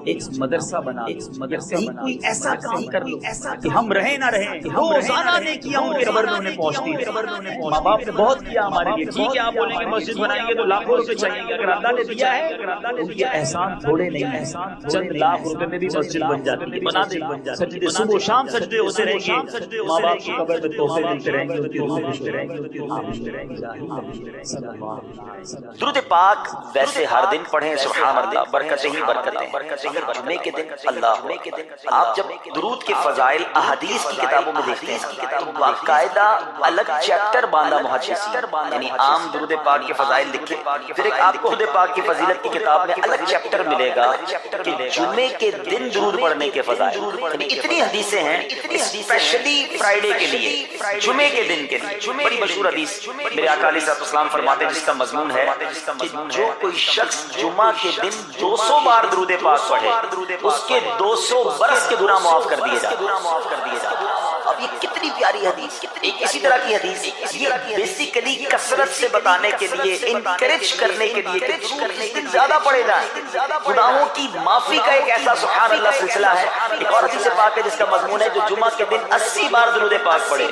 ایک مدرسہ بنا, کوئی ایسا کام کر لو کہ ہم رہیں نہ رہیں. روزانہ نیکیاں ان کے قبر میں انہیں پہنچتی ہیں. ماں باپ نے بہت کیا ہمارے لیے. ٹھیک ہے آپ بولیں گے مسجد بنائیں گے تو لاکھوں روپے چاہیے, اگر اللہ نے دیا ہے ان کے احسان تھوڑے نہیں ہیں. چند لاکھ روپے میں بھی مسجد بن جاتی ہے. بنا دیں سجدے صبح و شام سجدے ہوتے رہیں گے, ماں باپ کی قبر میں تحفے ملتے رہیں گے, ان کی روح خوش رہیں گے. درود پاک ویسے ہر دن پڑھیں سبحان اللہ, برکتیں ہی برکتیں. مگر جمعے کے دن اللہ آپ جب درود کے فضائل احادیث کی کتابوں میں دیکھتے ہیں تو باقاعدہ الگ چیپٹر باندھا محدثین, یعنی عام درود پاک کے فضائل لکھے, پھر ایک آپ کو درود پاک کی فضیلت کی کتاب میں الگ چیپٹر ملے گا کہ جمعے کے دن درود پڑھنے کے فضائل. یعنی اتنی حدیثیں ہیں اسپیشلی فرائیڈے کے لیے, جمعے کے دن کے لیے. بڑی مشہور حدیث میرے آقا علیہ السلام فرماتے ہیں جس کا مضمون ہے کہ جو کوئی شخص جمعہ کے دن 200 بار درود پاک پڑھے اس کے 200 برس کے گناہ معاف کر دیے جاتے. اب یہ کتنی پیاری حدیث, ایک اسی طرح کی حدیث, یہ بیسیکلی کثرت سے بتانے کے لیے, انکریج کرنے کے لیے کہ اس دن زیادہ پڑھے جائیں. گناہوں کی معافی کا ایک ایسا سبحان اللہ سلسلہ ہے. ایک اور حدیث پاک ہے جس کا مضمون ہے جو جمعہ کے دن 80 بار درود پاک پڑھے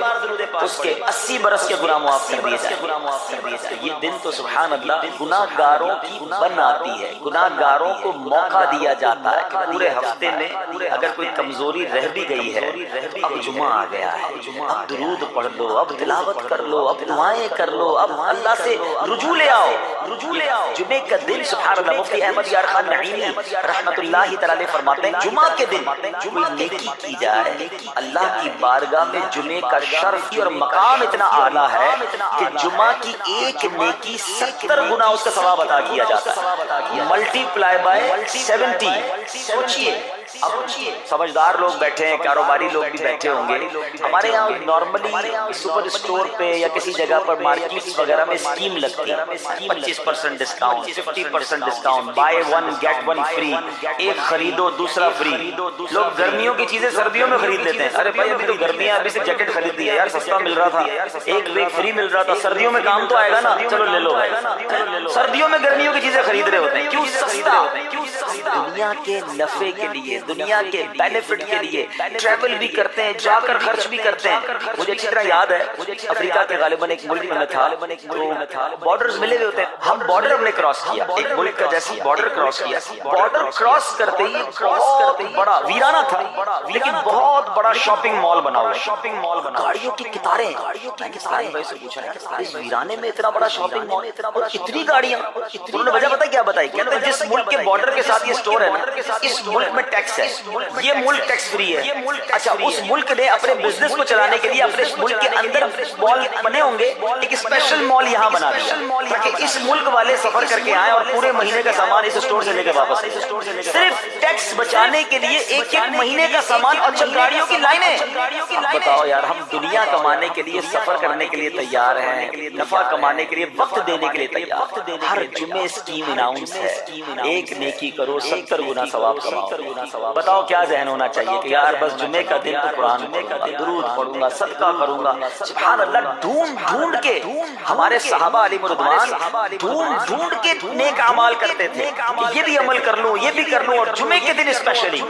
اس کے 80 برس کے گناہ معاف کر دیے جائیں. یہ دن تو سبحان اللہ گناہ گاروں کی بن آتی ہے, گناہ گاروں کو موقع دیا جاتا ہے کہ پورے ہفتے میں اگر کوئی کمزوری رہ بھی گئی ہے, اب جمعہ آ گیا ہے, اب درود پڑھ لو, اب تلاوت کر لو, اب دعائیں کر لو, اب اللہ سے رجوع لے آؤ. جمعے کا دن سبحان اللہ مفتی احمد یار خان نعیمی رحمت اللہ تعالی فرماتے ہیں جمعہ کے دن کوئی نیکی کی جائے اللہ کی بارگاہ میں جمعے کا شرف اور مقام اتنا اعلیٰ ہے کہ جمعہ کی ایک نیکی 70 گنا اس کا ثواب عطا کیا جاتا ہے, ملٹی پلائی بائی 70. سوچئے اب سمجھدار لوگ بیٹھے ہیں, کاروباری لوگ بھی بیٹھے ہوں گے. ہمارے یہاں نارملی سپر اسٹور پہ یا کسی جگہ پر مارکیٹس وغیرہ میں اسکیم لگتی ہے, 25% discount, 50% discount, buy one get one free, ایک خریدو دوسرا فری. لوگ گرمیوں کی چیزیں سردیوں میں خرید لیتے ہیں. ارے بھائی ابھی تو گرمیاں, ابھی سے جیکٹ خرید دی ہے یار, سستا مل رہا تھا, ایک بیگ فری مل رہا تھا, سردیوں میں کام تو آئے گا نا, چلو لے لو. سردیوں میں گرمیوں کی چیزیں خرید رہے ہوتے ہیں, کیوں سستا, دنیا کے نفع کے لیے، دنیا کے بینیفٹ کے لیے ٹریول بھی کرتے ہیں، جا کر خرچ بھی کرتے ہیں. مجھے اچھی طرح یاد ہے افریقہ کے غالباً ایک ملک میں تھا، بارڈرز ملے ہوئے ہوتے ہیں. ہم بارڈر ہم نے کراس کیا، ایک ملک کا جیسے بارڈر کراس کیا، بارڈر کراس کرتے ہی بہت بڑا ویرانہ تھا لیکن بہت بڑا شاپنگ مال بنا ہوا، شاپنگ مال بنا، گاڑیوں کی قطاریں. میں نے سالم بھائی سے پوچھا اس ویرانے میں اتنا بڑا شاپنگ مال، اتنی گاڑیاں؟ انہوں نے وجہ پتہ کیا بتائی؟ کہتے ہیں جس ملک کے بارڈر کے ساتھ یہ اسٹور ہے نا، اس ملک میں ٹیکس ہے، یہ ملک ٹیکس فری ہے. اچھا اس ملک نے اپنے بزنس کو چلانے کے لیے اپنے ملک کے اندر مال بنے ہوں گے، ایک اسپیشل مال یہاں بنا دیا تاکہ اس ملک والے سفر کر کے آئیں اور پورے مہینے کا سامان اس اسٹور سے لے کے واپس آئیں. صرف ٹیکس بچانے کے لیے ایک ایک مہینے کا سامان اور گاڑیوں کی لائنیں. بتاؤ یار، ہم دنیا کمانے کے لیے، سفر کرنے کے لیے تیار ہیں، نفع کمانے کے لیے، وقت دینے کے لیے تیار. ہر جمعے اسکیم اناؤنس ہے، ایک نیکی کرو 70 گنا ثواب کماؤ. بتاؤ کیا ذہن ہونا چاہیے کہ یار بس جمعے کا دن تو قرآن پڑھوں گا، درود پڑھوں گا، صدقہ کروں گا. سبحان اللہ، ڈھونڈ ڈھونڈ کے ہمارے صحابہ علیہ رضوان ڈھونڈ کے نیک اعمال کرتے تھے کہ یہ بھی عمل کر لوں، یہ بھی کر لوں، اور جمعے کے دن اسپیشلی.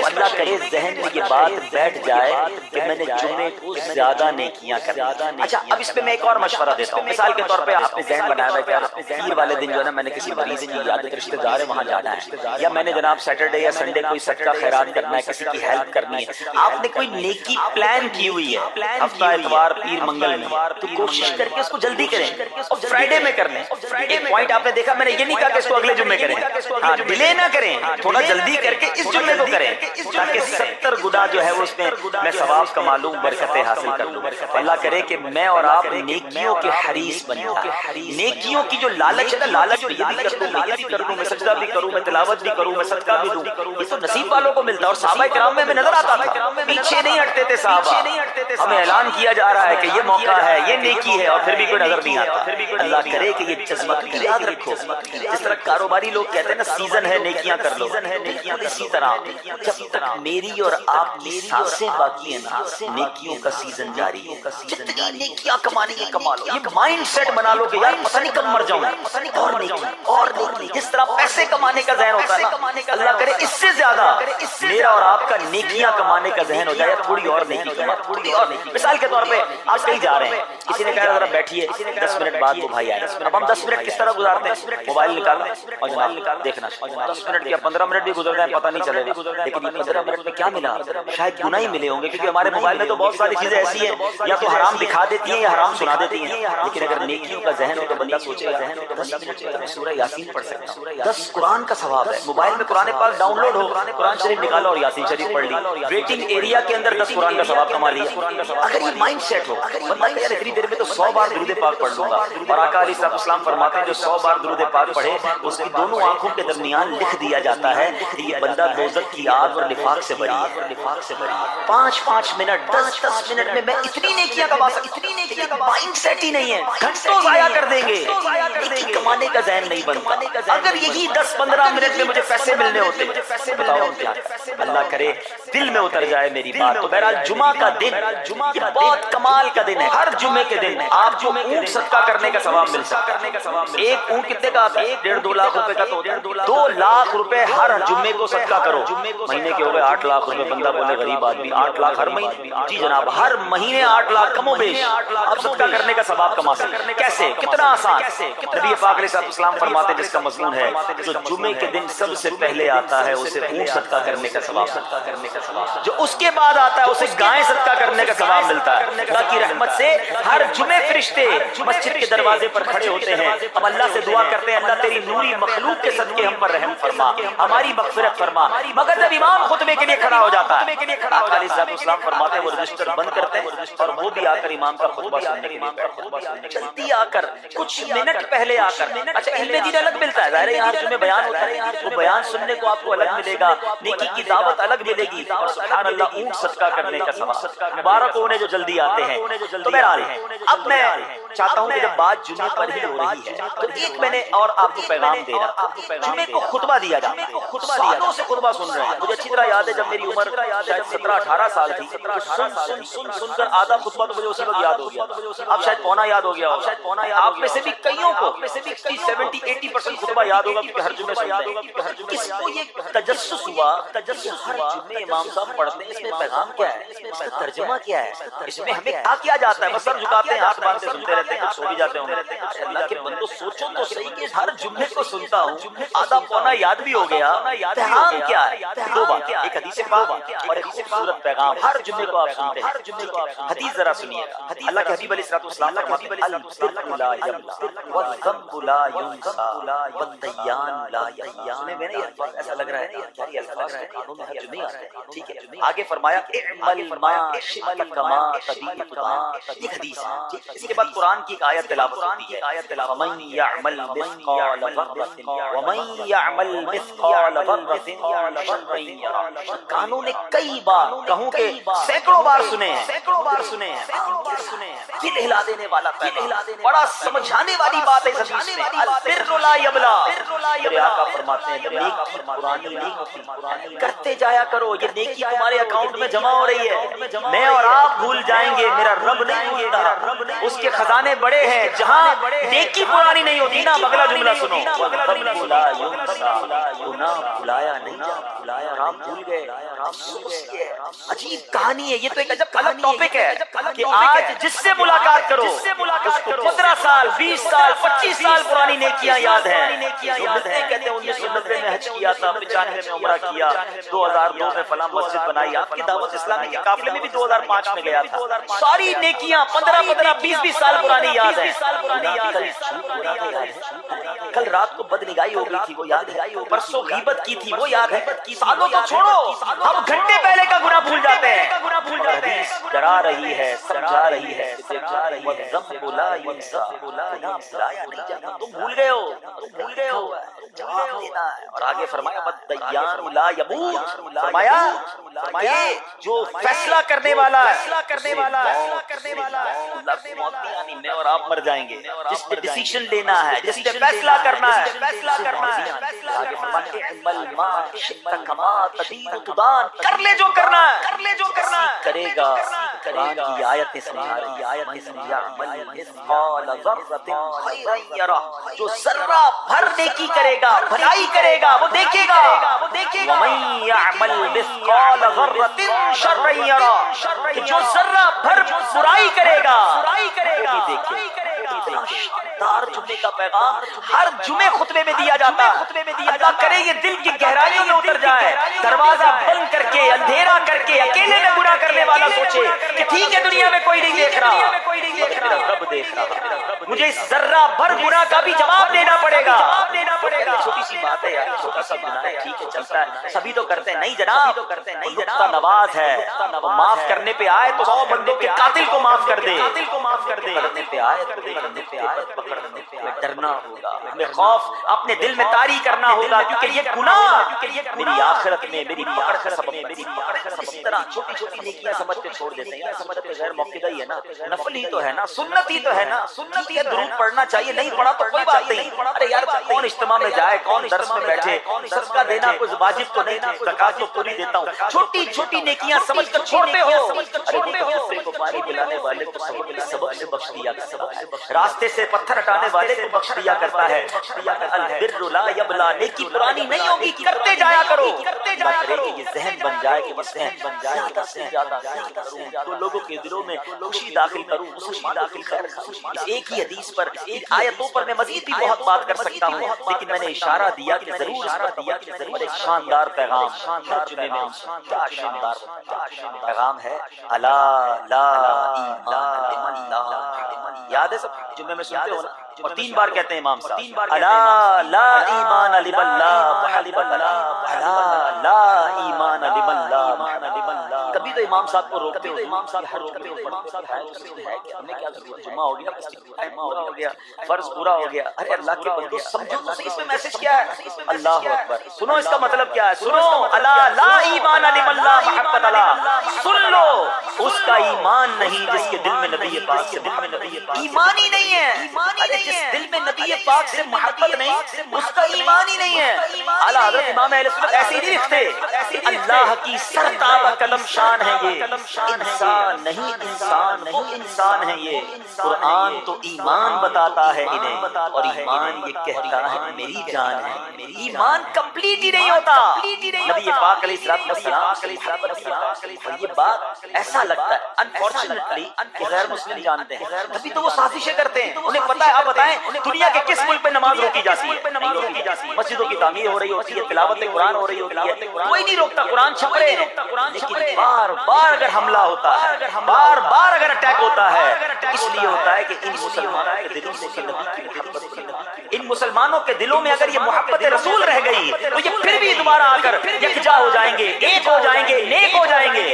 اللہ کرے ذہن میں یہ بات بیٹھ جائے کہ میں نے جمعے کو زیادہ نیکیاں کریں. اچھا اب اس پہ میں ایک اور مشورہ دیتا ہوں. مثال کے طور پہ آپ نے ذہن بنایا ہے کہ پیر والے دن جو ہے نا میں نے کسی مریض کی عیادت، رشتہ دار ہے وہاں جانا ہے، یا میں نے جناب سیٹرڈے یا سنڈے کوئی صدقہ خیرات کرنا ہے، کسی کی ہیلپ کرنی ہے. آپ نے کوئی نیکی پلان کی ہوئی ہے ہفتہ اتوار پیر منگل میں، تو کوشش کر کے اس کو جلدی کریں اور فرائیڈے میں کر لیں. ایک پوائنٹ آپ نے دیکھا، میں نے یہ نہیں کہا کہ اس کو اگلے جمعے کریں، ہاں ڈیلے نہ کریں، تھوڑا جلدی کر کے اس جمعے کو کریں تاکہ 70 گنا جو ہے اس میں ثواب کما لوں، برکتیں حاصل کر لوں. اللہ کرے کہ میں اور آپ نیکیوں کے حریص بن جائیں. نیکیوں کی جو لالچ ہے نا، لالچ یہ بھی کر دوں، یہ بھی کر دوں، میں سجدہ بھی کروں، میں تلاوت بھی کروں، میں صدقہ بھی دوں، یہ تو نصیب والوں کو ملتا ہے. اور صحابہ کرام میں نظر آتا تھا پیچھے نہیں ہٹتے تھے صحابہ. ہمیں اعلان کیا جا رہا ہے کہ یہ موقع ہے، یہ نیکی ہے، اور پھر بھی کوئی نظر نہیں آتا. اللہ کرے کہ یہ جذبہ یاد رکھو. جس طرح کاروباری لوگ کہتے ہیں نا سیزن ہے نیکیاں کر لو، اسی طرح جب تک میری اور آپ کی سانسیں باقی ہیں نا، نیکیوں کا سیزن جاری ہے. جتنی نیکیاں کمانی ہے کما لو. یہ مائنڈ سیٹ بنا لو کہ یار پتہ نہیں کب مر جاؤں، اور نیکی اور نیکی. جس طرح پیسے کمانے کا ذہن ہوتا ہے نا، اللہ کرے اس سے زیادہ میرا اور آپ کا نیکیاں کمانے کا ذہن ہو جائے، تھوڑی اور نیکی کما، تھوڑی اور نیکی. مثال کے طور پہ آپ کہیں جا رہے ہیں، کسی نے کہا ذرا بیٹھیے 10 منٹ بعد وہ بھائی آئے. اب ہم 10 منٹ کس طرح گزارتے ہیں؟ موبائل نکالنا اور جناب دیکھنا. 10 منٹ یا 15 منٹ بھی گزر جائیں پتہ نہیں چلے گا، لیکن یہ 15 منٹ میں کیا ملا؟ شاید گناہ ہی ملے ہوں گے، کیونکہ ہمارے موبائل میں تو بہت ساری چیزیں ایسی ہیں یا تو حرام دکھا دیتی ہیں یا حرام سنا دیتی ہیں. لیکن اگر نیکیوں کا ذہن ہو تو بندہ سوچے گا 10 منٹ میں سورہ یاسین پڑھ سکتا ہوں، 10 قرآن کا ثواب ہے. موبائل میں قرآن پاک ڈاؤن لوڈ ہو، قرآن شریف نکالو اور یاسین شریف پڑھ لی، ویٹنگ ایریا کے اندر 10 قرآن کا ثواب کما لیا. اگر یہ مائنڈ سیٹ ہو، بندہ یار اتنی دیر میں تو 100 بار درود پاک پڑھ لوں گا. اور آقا علیہ السلام فرماتے ہیں جو 100 بار درود پاک پڑھے اس کی دونوں آنکھوں کے درمیان لکھ دیا جاتا ہے کہ یہ بندہ دوزخ کی آگ اور نفاق سے بری ہے. 5 منٹ 10 منٹ میں اتنی نیکیاں کما سکتا ہوں. مائنڈ سیٹ ہی نہیں ہے، گھنٹوں ضائع کر دیں گے، نیکی کمانے کا ذہن نہیں بنتا. اگر یہی 10-15 منٹ میں مجھے پیسے ملنے ہوتے بتاؤ کیا. اللہ کرے دل میں اتر جائے میری بات. تو بہرحال جمعہ کا دن یہ بہت کمال کا دن ہے. ہر جمعے کے دن آپ کو اونٹ صدقہ کرنے کا ثواب مل سکتا ہے. ایک اونٹ کتنے کا آتا ہے؟ 1.5-2 لاکھ روپے کا. تو 2 لاکھ روپے ہر جمعے کو صدقہ کرو. مہینے کے ہو گئے 8 لاکھ روپے. بندہ بولے غریب آدمی 8 لاکھ ہر مہینے؟ جی جناب ہر مہینے 8 لاکھ کم و بیش آپ صدقہ کرنے کا ثواب کما سکتے. کیسے؟ کتنا آسان. نبی پاک علیہ السلام فرماتے جس کا مضمون ہے جو جمعے کے دن سب سے پہلے آتا ہے اسے اونٹ صدقہ کرنے کا ثواب، جو اس کے بعد آتا ہے اسے گائے صدقہ کرنے کا ثواب ملتا ہے. اللہ کی رحمت سے ہر جمعے فرشتے مسجد کے دروازے پر کھڑے ہوتے ہیں. ہم اللہ سے دعا کرتے ہیں اللہ تیری نوری مخلوق کے صدقے ہم پر رحم فرما، ہماری مغفرت فرما. مگر جب امام خطبے کے لیے کھڑا ہو جاتا ہے آقا علیہ السلام فرماتے ہیں وہ رجسٹر بند کرتے ہیں اور وہ بھی آ کر امام کا خطبہ سننے کے لیے جلدی آ کر کچھ منٹ پہلے آ کر. اچھا علم دین الگ ملتا ہے، ظاہر ہے یہاں جمعے بیان ہوتا ہے، وہ بیان سننے کو آپ کو الگ ملے گا، نیکی کی دعوت الگ ملے گی، اور سبحان اللہ اونٹ صدقہ کرنے کا ثواب. مبارک ہونے جو جلدی آتے ہیں. تو بہرحال اب میں چاہتا ہوں کہ جب بات جمعے پر ہی ہو رہی ہے تو ایک میں نے اور آپ کو پیغام دے رہا تھا، جمعے کو خطبہ دیا جاتا ہے، سالوں سے خطبہ سن رہے ہیں، مجھے اچھی طرح یاد ہے جب میری عمر شاید 17-18 سال تھی، سن کر آدھا خطبہ تو مجھے اسی وقت یاد ہو گیا، اب شاید پونا یاد ہو گیا ہوگا، آپ میں سے بھی کئیوں کو 60-70-80% خطبہ یاد ہوگا کیونکہ ہر جمعے سنتے ہیں۔ کس کو یہ تجسس ہوا ہر جمعے امام صاحب پڑھتے ہیں، اس میں پیغام کیا ہے، اس کا ترجمہ کیا ہے، اس میں ہمیں کیا جاتا ہے؟ بس سر جھکاتے ہیں، ہاتھ باندھتے سنتے رہتے ہیں، سو بھی جاتے ہوں۔ اللہ کے بندو سوچو تو صحیح کہ ہر جمعے کو سنتا ہوں، آدھا پونا یاد بھی ہو گیا، پیغام کیا ہے؟ دو بات، ایک حدیث پاک اور ایک خوبصورت پیغام ہر جمعے کو آپ سنتے ہیں۔ حدیث ذرا سنیے، اللہ کے حبیب علیہ الصلوۃ والسلام البر لا یبلا والذنب لا ینسى والدیان لا یحییٰ۔ سنے میں یہ الفاظ ایسا لگ رہا ہے کیا یہ الفاظ قانون میں ہر جمعے آتے ہیں، ٹھیک ہے؟ آگے فرمایا اعمل ما شئت کما تدین تدان، یہ حدیث ہے۔ اس کے بعد قرآن کی ایک آیت تلاوت ہوتی ہے، فمن یعمل مثقال ذرة ومن یعمل مثقال ذرة شرا یرہ۔ کانوں نے کئی بار، کہوں کہ سینکڑوں بار سنے ہیں، دل ہلا دینے والا پیغام، بڑا سمجھانے والی بات ہے۔ البر لا یبلا، میرے آقا فرماتے ہیں نیکی پرانی کرتے جایا کرو، یہ نیکی تمہارے اکاؤنٹ میں جمع ہو رہی ہے، میں اور آپ بھول جائیں گے، میرا رب نہیں بھولتا، اس کے خزانے بڑے ہیں، جہاں نیکی پرانی نہیں ہوتی نا۔ اگلا جملہ سنو، گناہ بھلایا نہیں بھلایا، آپ بھول گئے، افسوس یہ ہے۔ عجیب کہانی ہے یہ، تو ایک عجب الگ ٹاپک ہے کہ آج جس سے ملاقات کرو اس کو 15 سال 20 سال 25 سال پرانی نیکیاں یاد ہیں۔ کہتے ہیں 1990 میں حج کیا تھا، 95 میں عمرہ کیا، 2002 میں فلاں مسجد بنائی، آپ کی دعوت اسلامی کے قافلے میں بھی 2005 میں گیا تھا۔ ساری نیکیاں 15 20 سال پرانی یاد ہیں۔ کل رات کو بد نگاہی ہو گئی تھی وہ یاد ہے، پرسوں غیبت کی تھی وہ یاد ہے، سالوں تو چھوڑو، ہم گھنٹے پہلے کا گناہ بھول جاتے ہیں۔ حدیث ڈرا رہی ہے، سمجھا رہی ہے، والذنب لا ينسى، گناہ بھلایا نہیں جاتا، تم بھول گئے ہو، جواب دینا ہے۔ اور آگے فرمایا والدیان لا یموت، فرمایا یہ جو فیصلہ کرنے والا ہے، موت نہیں آنی، میں اور آپ مر جائیں گے، جس نے ڈیسیژن لینا ہے، جس نے فیصلہ کرنا ہے، آگے فرمایا اعمل ما شئت کما تدین تدان، کر لے جو کرنا ہے، کرے گا۔ قرآن کی آیتیں سمجھا رہی ہے، یعمل مثقال ذرۃ خیرا یرہ، جو ذرہ بھر نیکی کرے گا، بھلائی کرے گا، وہ دیکھے گا، ومن یعمل مثقال ذرۃ شرا یرہ، کہ جو ذرہ بھر برائی کرے گا وہ بھی دیکھے۔ شاندار جمعے کا پیغام ہر جمعے خطبے میں دیا جاتا ہے، اللہ کرے یہ دل کی گہرائیوں میں اتر جائے، دروازہ بند کر کے، اندھیرا کر کے، اکیلے میں گناہ کرنے والا سوچے کہ ٹھیک ہے دنیا میں کوئی نہیں دیکھ رہا، میرا رب دیکھ رہا، مجھے اس ذرہ بھر گناہ کا بھی جواب دینا پڑے گا۔ چھوٹی سی بات ہے یار، چھوٹا سا گناہ ہے، ٹھیک ہے چلتا ہے، سبھی تو کرتے ہیں، نہیں جناب، نقطہ نواز ہے، معاف کرنے پہ آئے تو 100 بندوں کے قاتل کو معاف کر دے، پکڑنے پہ آئے تو پکڑنے پہ ڈرنا ہوگا، ہمیں خوف اپنے دل میں طاری کرنا ہوگا، کیونکہ یہ گناہ میری آخرت میں میری پکڑ کا سبب ہے۔ اسی طرح چھوٹی چھوٹی نیکیاں سمجھ کے چھوڑ دیتے ہیں، سمجھتے غیر موقعہ ہی ہے نا، نفل ہی تو ہے نا، سنت ہی تو ہے نا، سنت ہی درود پڑھنا چاہیے، نہیں پڑھا تو کوئی بات نہیں، ارے یار کون اجتماع میں جائے، کون درس میں بیٹھے، صدقہ دینا کوئی واجب تو نہیں، زکات تو پوری دیتا ہوں، چھوٹی چھوٹی نیکیاں سمجھ کر چھوڑتے ہو، ارے کتے کو پانی پلانے والے کو سبب سے بخش دیا کرتا ہے، راستے سے پتھر ہٹانے والے کو بخش دیا کرتا ہے۔ البر لا یبلا، نیکی پرانی نہیں ہوگی، کرتے جایا کرو، یہ ذہن بن جائے کہ بس ذہن بن جائے، زیادہ سے زیادہ کروں تو لوگوں کے دلوں میں خوشی داخل کروں، خوشی داخل کروں۔ ایک ہی حدیث پر، ایک آیتوں پر میں مزید بھی بہت بات کر سکتا ہوں، لیکن میں نے اشارہ دیا کہ ضرور ایک شاندار پیغام ہر جمعے میں، کیا شاندار پیغام ہے، الا لا ایمان للہ، یاد ہے سب جمعے میں سنتے ہو نا، اور 3 بار کہتے ہیں امام صاحب، الا لا ایمان للہ، الا لا ایمان للہ، کبھی تبھی تو امام صاحب کو روکتے ہو، امام صاحب ہر روکتے ہو، امام صاحب ہے کیا، ہمیں کیا ضرورت، جمعہ ہو گیا، پورا ہو گیا، فرض پورا ہو گیا. ارے اللہ کے بندو سمجھو تو صحیح، اس میں میسج کیا ہے. اللہ اکبر، سنو اس کا مطلب کیا ہے، سنو. الا لا ایمان لمن لا محبت لا، سن لو اس کا ایمان نہیں جس کے دل میں نبی پاک سے ایمان ہی نہیں ہے. ارے جس دل میں نبی پاک سے محبت نہیں اس کا ایمان ہی نہیں ہے. اعلیٰ حضرت امام اہل سنت ایسے ہی نہیں لکھتے، اللہ کی سرتابہ قدم شان ہے یہ، انسان نہیں، انسان نہیں، انسان ہے یہ. قرآن تو ایمان بتاتا ہے انہیں، اور ایمان یہ کہتا ہے میری جان ہے. ایمان کمپلیٹ ہی نہیں ہوتا نبی پاک علیہ السلام سے. یہ بات ایسا لگتا ہے انفارچونیٹلی کہ غیر مسلم جانتے ہیں، تبھی تو وہ سازشیں کرتے ہیں. انہیں پتا ہے، آپ بتائیں دنیا کے کس ملک پہ نماز روکی جاتی ہے؟ نہیں روکی جاتی. مسجدوں کی تعمیر ہو رہی ہوتی ہے، تلاوت قرآن ہو رہی ہوتی ہے، کوئی نہیں روکتا، قرآن چھپ رہے ہیں. لیکن بار بار اگر حملہ ہوتا ہے، بار بار اگر اٹیک ہوتا ہے، اس لیے ہوتا ہے کہ ان مسلمانوں کے دلوں سے نبی کی محبت، ان مسلمانوں کے دلوں میں اگر یہ محبت رسول رہ گئی تو یہ پھر بھی دوبارہ آ کر یکجا ہو جائیں گے، ایک ہو جائیں گے، نیک ہو جائیں گے.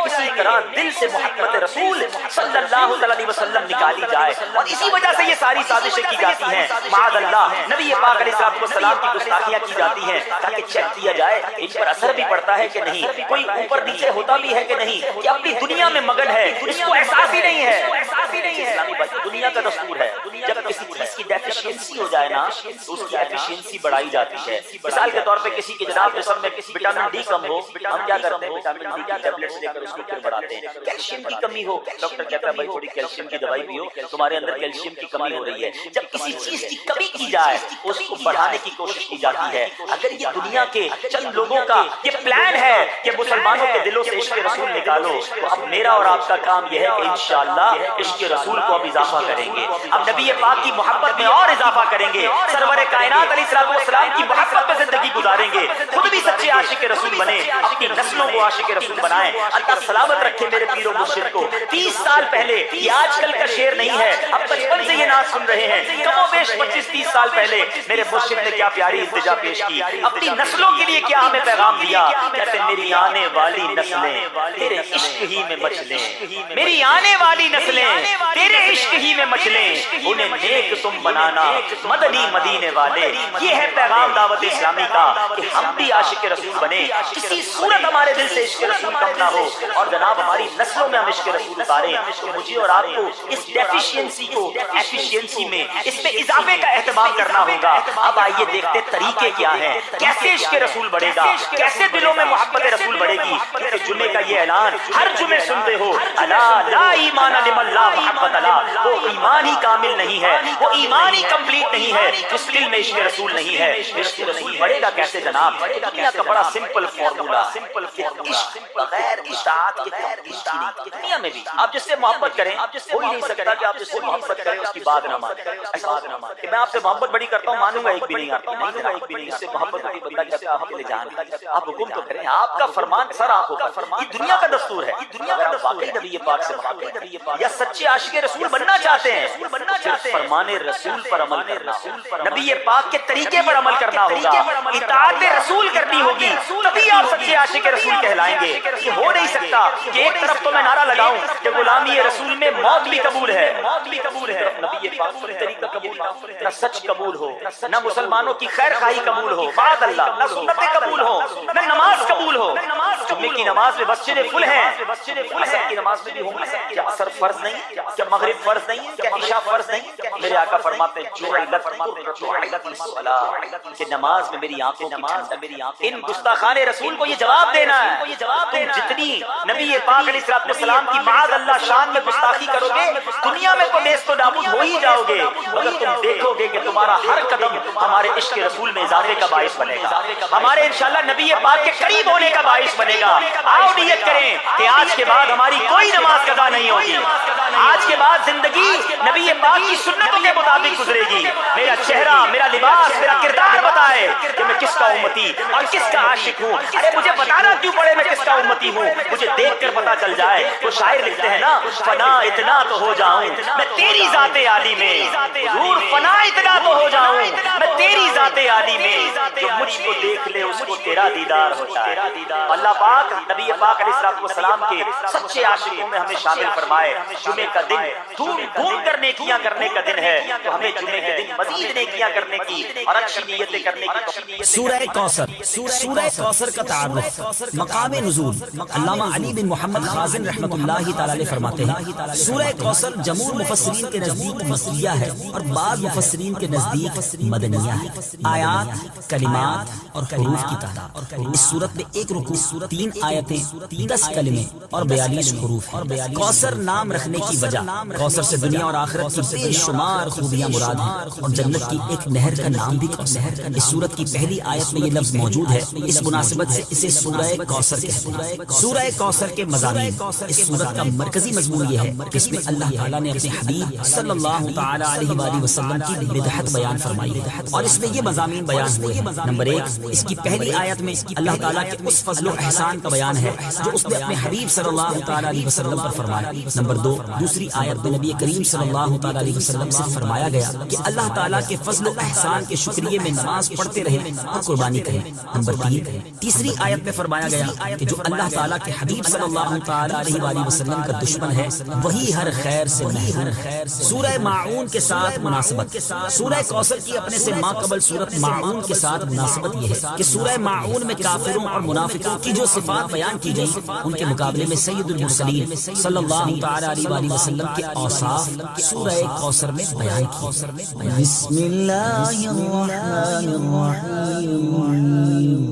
اسی طرح دل سے محبت رسول صلی اللہ علیہ وسلم نکالی جائے، اور اسی وجہ سے یہ ساری سازشیں کی جاتی ہیں. معاذ اللہ نبی پاک علیہ السلام کی گستاخیاں کی جاتی ہیں تاکہ چیک کیا جائے ان پر اثر بھی پڑتا ہے کہ نہیں، کوئی اوپر نیچے ہوتا بھی ہے کہ نہیں، کہ اپنی دنیا میں مگن ہے، اس کو احساس ہی نہیں ہے. اسلامی بھائی دنیا کا دستور ہے، جب کسی چیز کی ڈیفیشینسی ہو جائے نا تو اس کی ایفیشینسی بڑھائی جاتی ہے. مثال کے طور پہ کسی کے جناب جسم میں وٹامن ڈی کم ہو، ہم کیا کرتے ہیں، وٹامن ڈی کی ٹیبلٹس لے کر اس کو پھر بڑھاتے ہیں. کیلشیم کی کمی ہو، ڈاکٹر کہتا ہے بھائی تھوڑی کیلشیم کی دوائی پیو، تمہارے اندر کیلشیم کی کمی ہو رہی ہے. جب کسی چیز کی کمی کی جائے اس کو بڑھانے کی کوشش کی جاتی ہے. اگر یہ دنیا کے چند لوگوں کا یہ پلان ہے کہ مسلمانوں کے دلوں سے عشق رسول نکالو، تو اب میرا اور آپ کا کام یہ ہے کہ انشاءاللہ عشق رسول کو اب اضافہ کریں گے، اب نبی پاک کی محبت میں اور اضافہ کریں گے، سرور کائنات علیہ السلام کی محبت میں زندگی گزاریں گے، خود بھی سچے عاشق رسول بنے، اپنی نسلوں کو عاشق رسول بنائیں. اللہ سلامت رکھے میرے پیر و مرشد کو. 30 سال پہلے، یہ آج کل کا شعر نہیں ہے، اب بچپن سے یہ ناز سن رہے ہیں، کم و بیش 25-30 سال پہلے میرے مرشد نے کیا پیاری التجا پیش کی، اپنی نسلوں کے لیے کیا ہمیں پیغام دیا. کہتے میری آنے والی نسلیں تیرے عشق ہی میں مچلیں، میری آنے والی نسلیں تیرے عشق ہی میں مچلیں، انہیں نیک تم بنانا مدنی مدینے والے. یہ ہے پیغام دعوت اسلامی کا کہ ہم بھی عاشق رسول بنے، کسی صورت ہمارے دل سے عشق رسول کم نہ ہو، اور جناب ہماری نسلوں میں ہم عشق رسول اتاریں. تو مجھے اور آپ کو اس ڈیفیشینسی کو ایفیشینسی میں اس میں اضافے کا اہتمام کرنا ہوگا. اب آئیے دیکھتے طریقے کیا ہیں، کیسے عشق رسول بڑھے گا، کیسے دلوں میں محبت رسول بڑھے گی. کیونکہ جمعے کا یہ اعلان ہر جمعے سنتے ہو، الا لا ایمان لمن لا محبت لا، وہ ایمان ہی کامل نہیں ہے، وہ ایمان ہی کمپلیٹ نہیں ہے جس دل میں عشق رسول نہیں ہے. عشق رسول بڑھے گا کیسے جناب؟ دنیا کا بڑا سمپل فارمولا، عشق بغیر اطاعت کے تمکین نہیں. دنیا میں بھی آپ جس سے محبت کریں، ہو ہی نہیں سکتا کہ آپ جس سے محبت کریں اس کی بات نہ مانیں. ایسا کہ میں آپ سے محبت بڑی کرتا ہوں، مانوں گا ایک بھی نہیں، آپ مانوں گا ایک بھی نہیں. اس سے محبت ہوتی بندہ کہتا ہے ہم لے جان، آپ حکم تو کریں، آپ کا فرمان سر آنکھوں کا. یہ دنیا کا دستور ہے، یہ دنیا کا دستور ہے. نبی پاک سے محبت یا سچے عاشق رسول بننا چاہتے ہیں، فرمان رسول پر عمل کرنا، نبی پاک کے طریقے پر عمل کرنا ہوگا، اطاعت رسول کرنی ہوگی، تبھی آپ سچے عاشق رسول کہلائیں گے. یہ ہو نہیں سکتا کہ ایک طرف تو میں نعرہ لگاؤں کہ غلامی رسول میں موت بھی قبول ہے، موت بھی قبول ہے، نبی پاک کا طریقہ قبول نہ سچ قبول ہو، نہ مسلمانوں کی خیر خواہی قبول ہو، معاذ اللہ، نہ سنتیں قبول ہو، نہ نماز قبول ہو. جمعے کی نماز میں مسجد فل ہیں، عصر کی نماز میں بھی ہوں گے. کیا عصر فرض نہیں؟ کیا مغرب فرض نہیں؟ کیا عشاء فرض نہیں؟ میرے آقا فرماتے ہیں جعلت الصلاۃ، کہ نماز میں میری آنکھوں کی ٹھنڈک. ان گستاخان رسول کو یہ جواب دینا ہے، تم جتنی نبی پاک علیہ السلام کی معاذ اللہ شان میں گستاخی کرو گے دنیا میں تو نیست و نابود ہو ہی جاؤ گے، مگر تم دیکھو گے کہ تمہارا ہر قدم ہمارے عشق رسول میں اضافے کا باعث بنے گا، ہمارے انشاءاللہ نبی پاک کے قریب ہونے کا باعث بنے گا. آؤ نیت کریں کہ آج کے بعد ہماری کوئی نماز قضا نہیں ہوگی، آج کے بعد زندگی نبی پاک کی سنتوں کے مطابق گزرے گی. میرا چہرہ، میرا لباس، میرا کردار بتائے کہ میں کس کا امتی اور کس کا عاشق ہوں. ارے مجھے بتانا کیوں پڑے میں کس کا امتی ہوں، مجھے دیکھ کر پتا چل جائے. وہ شاعر لکھتے ہیں نا، فنا اتنا تو ہو جاؤں میں تیری ذات عالی میں حضور فنا اتنا تو ہو جاؤں میں تیری ذات عالی میں، جو مجھ کو دیکھ لے اس کو تیرا دیدار ہوتا ہے۔ اللہ پاک نبی پاک علیہ السلام کے سچے عاشقوں میں ہمیں شامل فرمائے۔ جمعے کا دن دھوم دھوم کر نیکیاں کرنے کا دن ہے، تو ہمیں جمعے کے دن مزید نیکیاں کرنے کی اور اچھی نیتیں کرنے کی۔ سورہ کوثر، سورہ کوثر کا تعارف، مقام نزول علامہ علی بن محمد خازن رحمۃ اللہ تعالی علیہ فرماتے ہیں سورہ کوثر جمہور مفسرین کے نزدیک مکیہ ہے اور بعض مفسرین کے نزدیک مدنیہ ہے۔ آیات، کلمات اور حروف کی تعداد، اس صورت میں ایک رکوع، 3 آیتیں، 10 کلمے اور 42 حروف ہیں۔ کوثر نام رکھنے کی وجہ، کوثر سے دنیا اور آخرت کی بے شمار خوبیاں مراد ہیں اور جنت کی ایک نہر کا نام بھی کوثر ہے۔ اس صورت کی پہلی آیت میں یہ لفظ موجود ہے، اس مناسبت سے اسے سورہ کوثر کہتے ہیں۔ سورہ کوثر کے مضامین، اس صورت کا مرکزی مضمون یہ ہے کہ اس میں اللہ تعالیٰ نے اپنے حبیب صلی اللہ تعالی علیہ وآلہ وسلم کی مدحت بیان فرمائی ہے اور اس میں یہ مضامین بیان ہوئے ہیں۔ نمبر 1، اس کی پہلی آیت میں اللہ تعالیٰ کے اس فضل و احسان کا بیان ہے جو اس نے اپنے حبیب صلی اللہ تعالی علیہ وسلم پر فرمایا۔ نمبر 2، دوسری آیت میں نبی کریم صلی اللہ تعالی علیہ وسلم سے فرمایا گیا کہ اللہ تعالیٰ کے فضل و احسان کے شکریے میں نماز پڑھتے رہیں اور قربانی کریں۔ نمبر 3، تیسری آیت میں فرمایا گیا کہ جو اللہ تعالیٰ کے حبیب صلی اللہ تعالی علیہ وآلہ وسلم کا دشمن ہے وہی ہر خیر سے محروم ہے۔ سورہ ماعون کے ساتھ مناسبت، سورہ کوثر کی اپنے سے ماقبل سورۃ ماعون کے ساتھ مناسبت یہ ہے کہ سورہ ماعون میں کافروں اور منافقوں کی جو صفات بیان کی گئی ان کے مقابلے میں سید المرسلین صلی اللہ تعالی علیہ وآلہ وسلم کے اوصاف سورہ کوثر میں بیان کی۔ بسم اللہ الرحمن الرحیم۔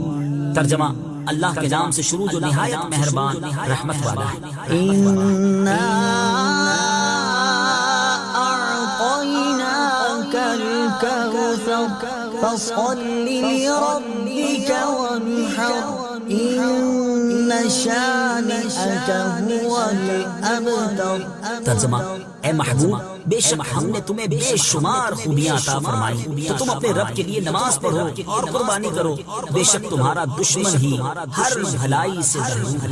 ترجمہ، اللہ کے نام سے شروع جو نہایت مہربان رحمت والا ہے۔ اِنَّا أَعْطَيْنَاكَ الْكَوْثَرَ فَصَلِّ لِرَبِّكَ وَانْحَرْ إِنَّ شَانِئَكَ هُوَ الْأَبْتَرُ۔ ترجمہ، اے محبوب، بے شک ہم نے تمہیں بے شمار خوبیاں عطا فرمائی تو تم اپنے رب کے لیے نماز پڑھو اور قربانی کرو، بے شک تمہارا دشمن ہی ہر بھلائی سے محروم ہے۔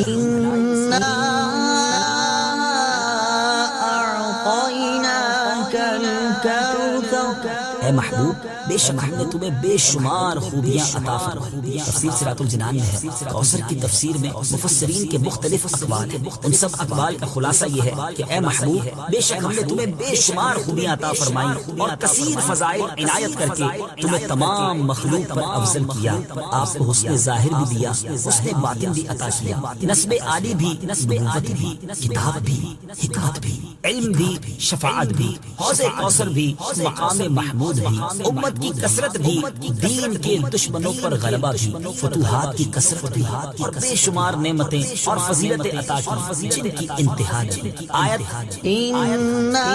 إِنَّا أَعْطَيْنَاكَ الْكَوْثَرَ۔ اے محبوب، بے شک ہم نے تمہیں بے شمار خوبیاں عطا فرمائی۔ تفسیر صراط الجنان میں ہے، کوثر کی تفسیر میں مفسرین کے مختلف اقوال ہیں، ان سب اقوال کا خلاصہ یہ ہے کہ اے محبوب، بے شک ہم نے تمہیں بے شمار خوبیاں عطا فرمائی اور کثیر فضائل عنایت کر کے تمہیں تمام مخلوق پر افضل کیا۔ آپ کو حسن ظاہر بھی دیا، حسن باطن بھی عطا کیا، نسب عالی بھی، نبوت بھی، کتاب بھی، حکمت بھی، علم بھی، شفاعت بھی، حوض کوثر بھی، مقام محمود بھی، امت کی کثرت بھی، دین کے دشمنوں پر غلبہ بھی، فتوحات کی کثرت بھی اور بے شمار نعمتیں اور فضیلتیں عطا کی جن کی انتہا نہیں۔ آیت، إِنَّا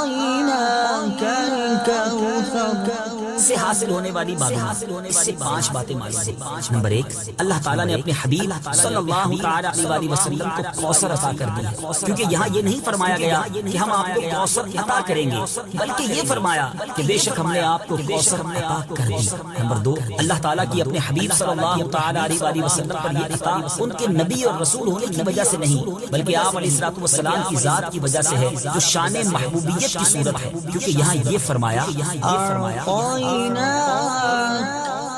أَعْطَيْنَاكَ الْكَوْثَرَ سے حاصل ہونے والی باتیں، اس سے 5 باتیں معلوم ہیں۔ نمبر 1، اللہ تعالیٰ نے اپنے حبیب صلی اللہ تعالی علیہ وآلہ وسلم کو کوثر عطا کر دی، کیونکہ یہاں یہ نہیں فرمایا گیا کہ ہم آپ کو کوثر عطا کریں گے، بلکہ یہ فرمایا کہ بے شک ہم نے آپ کو کوثر عطا کر دی۔ نمبر 2، اللہ تعالیٰ کی اپنے حبیب صلی اللہ تعالی علیہ وآلہ وسلم پر یہ عطا ان کے نبی اور رسول ہونے کی وجہ سے نہیں، بلکہ آپ علیہ الصلوۃ والسلام کی ذات کی وجہ سے ہے، جو شان محبوبیت کی صورت ہے، کیونکہ یہاں یہ فرمایا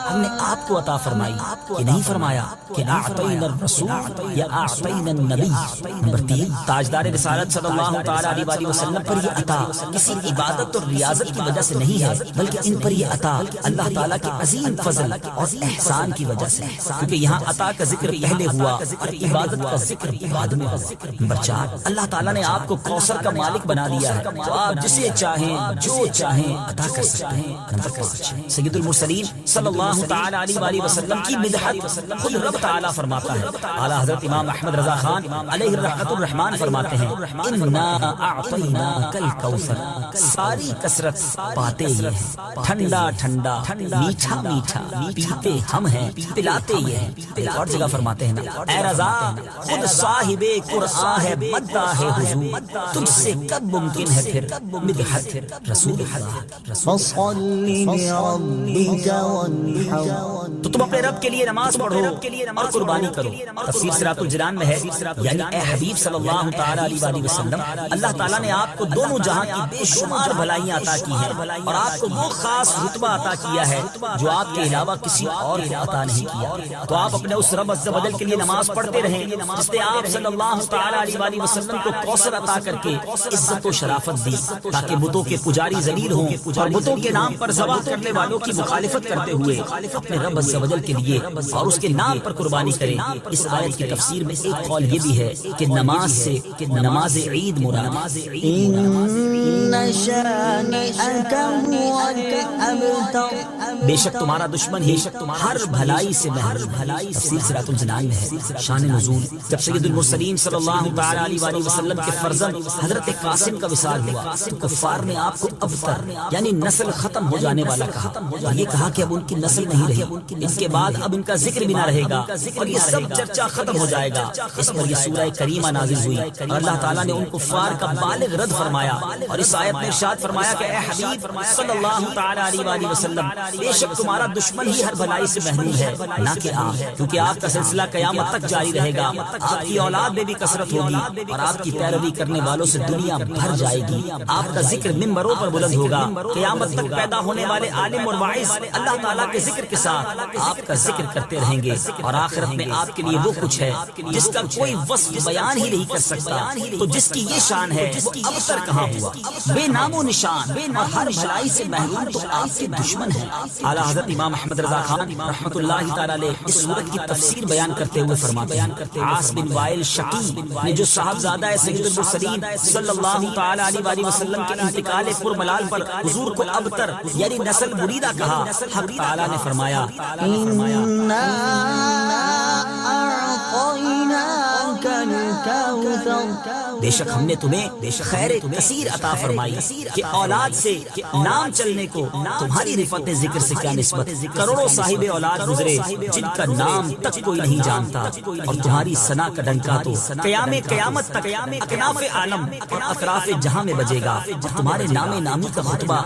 ہم نے آپ کو عطا فرمائی، یہ نہیں فرمایا کہ اعطینا الرسول یا اعطینا النبی۔ نمبر 3، تاجدار رسالت صلی اللہ تعالی علیہ وآلہ وسلم پر یہ عطا کسی عبادت اور ریاضت کی وجہ سے نہیں ہے، بلکہ ان پر یہ عطا اللہ تعالیٰ کے عظیم فضل اور احسان کی وجہ سے، کیونکہ یہاں عطا کا ذکر پہلے ہوا اور عبادت کا ذکر بعد میں ہوا۔ نمبر 4، اللہ تعالیٰ نے آپ کو کوثر کا مالک بنا دیا ہے تو آپ جسے چاہیں جو چاہیں عطا کر سکتے ہیں۔ نمبر 5، سید المرسلین صلی اللہ تعالی علیہ وآلہ وسلم کی مدحت خود رب تعالیٰ فرماتا ہے۔ اعلیٰ حضرت امام احمد رضا خان علیہ الرحمۃ الرحمان فرماتے ہیں، انا اعطیناک الکوثر، ساری کثرت پاتے یہ ہیں، ٹھنڈا ٹھنڈا میٹھا میٹھا پیتے ہم ہیں، پلاتے یہ ہیں۔ ایک اور جگہ فرماتے ہیں نا، اے رضا خود صاحب قرآن ہے، مداح حضور، تجھ سے کب ممکن ہے پھر مدحت رسول اللہ۔ فَصَلِّ لِرَبِّكَ وَانْحَرْ تو تم اپنے رب کے لیے نماز پڑھو اور قربانی کرو۔ تفسیر صراط الجنان میں ہے یعنی اے حبیب صلی اللہ تعالی علیہ وآلہ وسلم، اللہ تعالیٰ نے آپ کو دونوں جہاں کی بے شمار بھلائیاں عطا کی ہیں اور آپ کو وہ خاص رتبہ عطا کیا ہے جو آپ کے علاوہ کسی اور کو عطا نہیں کیا۔ تو آپ اپنے اس رب عز و جل کے لیے نماز پڑھتے رہیں جس نے آپ صلی اللہ تعالی علیہ وآلہ وسلم کو کوثر عطا کر کے عزت و شرافت دی تاکہ بتوں کے پجاری ذلیل ہوں اور بتوں کے نام پر ذبح کرنے والوں کی مخالفت کرتے ہوئے اپنے رب عز و جل کے لیے اور اس کے نام پر قربانی کریں۔ اس آیت کی تفسیر میں ایک قول یہ بھی ہے کہ نماز سے نماز عید مراد۔ إن شانئك هو الأبتر۔ بے شک تمہارا دشمن ہی ہر بھلائی سے محروم۔ تفسیر صراط الجنان میں ہے شان نزول جب سید المرسلین صلی اللہ تعالی علیہ وآلہ وسلم کے فرزند حضرت قاسم کا وصال ہوا تو کفار نے آپ کو ابتر یعنی نسل ختم ہو جانے والا کہا اور یہ کہا کہ اب ان کی نسل نہیں رہی، اس کے بعد اب ان کا ذکر بھی نہ رہے گا اور یہ سب چرچا ختم ہو جائے گا۔ اس پر یہ سورہ کریمہ نازل ہوئی اور اللہ تعالیٰ نے ان کفار کا بالغ رد فرمایا اور اس آیت میں ارشاد فرمایا کہ اے حبیب صلی اللہ تعالی علیہ وآلہ وسلم، بے شک تمہارا دشمن ہی ہر بھلائی سے محروم ہے نہ کہ آپ، کیونکہ آپ کا سلسلہ قیامت تک جاری رہے گا، آپ کی اولاد میں بھی کثرت ہوگی اور آپ کی پیروی کرنے والوں سے دنیا بھر جائے گی۔ آپ کا ذکر ممبروں پر بلند ہوگا، قیامت تک پیدا ہونے والے عالم اور واعظ اللہ تعالیٰ کے ذکر کے ساتھ آپ کا ذکر کرتے رہیں گے اور آخرت میں آپ کے لیے وہ کچھ ہے جس کا کوئی وصف بیان ہی نہیں کر سکتا۔ تو جس کی یہ شان ہے وہ اب تک کہاں ہوا، بے نام و نشان اور ہر بھلائی سے محروم تو آپ کے دشمن ہیں۔ اعلیٰ حضرت امام احمد رضا خان رحمۃ اللہ تعالی علیہ اس سورت کی تفسیر بیان کرتے ہوئے فرماتے ہیں عاص بن وائل شقی نے جو صاحبزادہ سید المرسلین صلی اللہ تعالی علیہ وآلہ وسلم کے انتقال پرملال پر حضور کو ابتر یعنی نسل بریدہ کہا، حق تعالی نے فرمایا إنا أعطيناك الكوثر۔ بے شک ہم نے تمہیں خیر کثیر عطا فرمائی کہ اولاد سے نام چلنے کو تمہاری رفت ذکر سے کیا نسبت، کروڑوں صاحب اولاد گزرے جن کا نام تک کوئی نہیں جانتا اور تمہاری ثنا کا ڈنکا تو قیامت تک اکناف عالم اور اطراف جہاں میں بجے گا اور تمہارے نام نامی کا خطبہ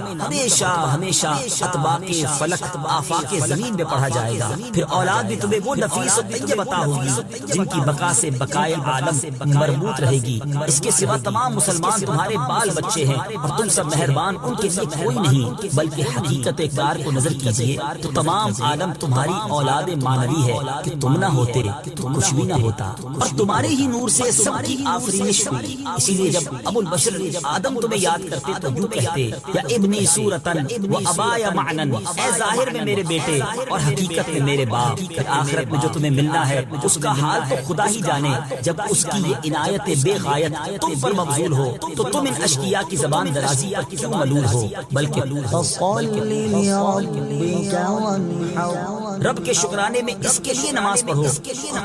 ہمیشہ اطباق فلک آفاق زمین میں پڑھا جائے گا۔ پھر اولاد بھی تمہیں وہ نفیس و طیب عطا ہوگی جن کی بقا سے بقائے عالم مربوط رہے گی۔ اس کے سوا تمام مسلمان تمہارے بال بچے ہیں اور تم سب مہربان ان کے لیے کوئی نہیں، بلکہ حقیقت کار کو نظر کیجیے تو تمام عالم تمہاری اولاد مانوی ہے کہ تم نہ ہوتے تو کچھ بھی نہ ہوتا اور تمہارے ہی نور سے سب کی آفرینش ہوئی۔ اسی لیے جب ابو البشر آدم تمہیں یاد کرتے تو یوں کہتے یا ابنی صورتن و ابایا معنن، اے ظاہر میں میرے بیٹے اور حقیقت میں میرے باپ۔ پھر آخرت میں جو تمہیں ملنا ہے اس کا حال تو خدا ہی جانے، جب اس کی یہ عنایت بے غایت تم پر مبذول ہو تو تم ان اشقیاء کی زبان درازی پر کیوں ملول ہو، بلکہ فصل لربك وانحر۔ رب کے شکرانے میں اس کے لیے نماز پڑھو،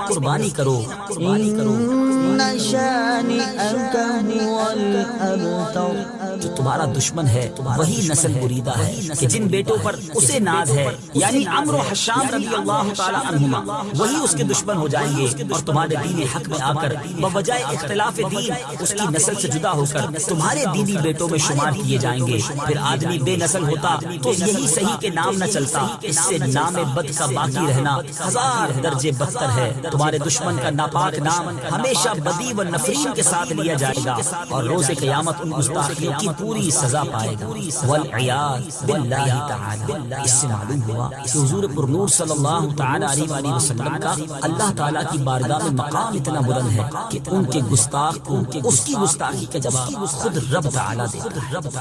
قربانی کرو۔ إن شانئك هو الأبتر۔ جو تمہارا دشمن ہے وہی نسل بریدہ ہے کہ جن بیٹوں پر اسے ناز ہے یعنی عمرو و حشام رضی اللہ تعالی عنہما وہی اس کے دشمن ہو جائیں گے اور تمہارے دین حق میں آ کر بوجہ اختلاف دین اس کی نسل سے جدا ہو کر تمہارے دینی بیٹوں میں شمار کیے جائیں گے۔ پھر آدمی بے نسل ہوتا تو یہی صحیح کے نام نہ چلتا، اس سے نام بد کا باقی رہنا ہزار درجے بدتر ہے۔ تمہارے دشمن کا ناپاک نام ہمیشہ بدی و نفرین کے ساتھ لیا جائے گا اور روز قیامت ان گستاخیوں کی پوری سزا پائے گا۔ والعیاذ باللہ تعالی۔ اس سے معلوم ہوا کہ حضور پر نور صلی اللہ تعالی علیہ وآلہ وسلم کا اللہ تعالیٰ کی بارگاہ میں مقام اتنا بلند ہے کہ ان کے گستاخ کو اس کی گستاخی کا جواب خود رب تعالیٰ دیتا ہے۔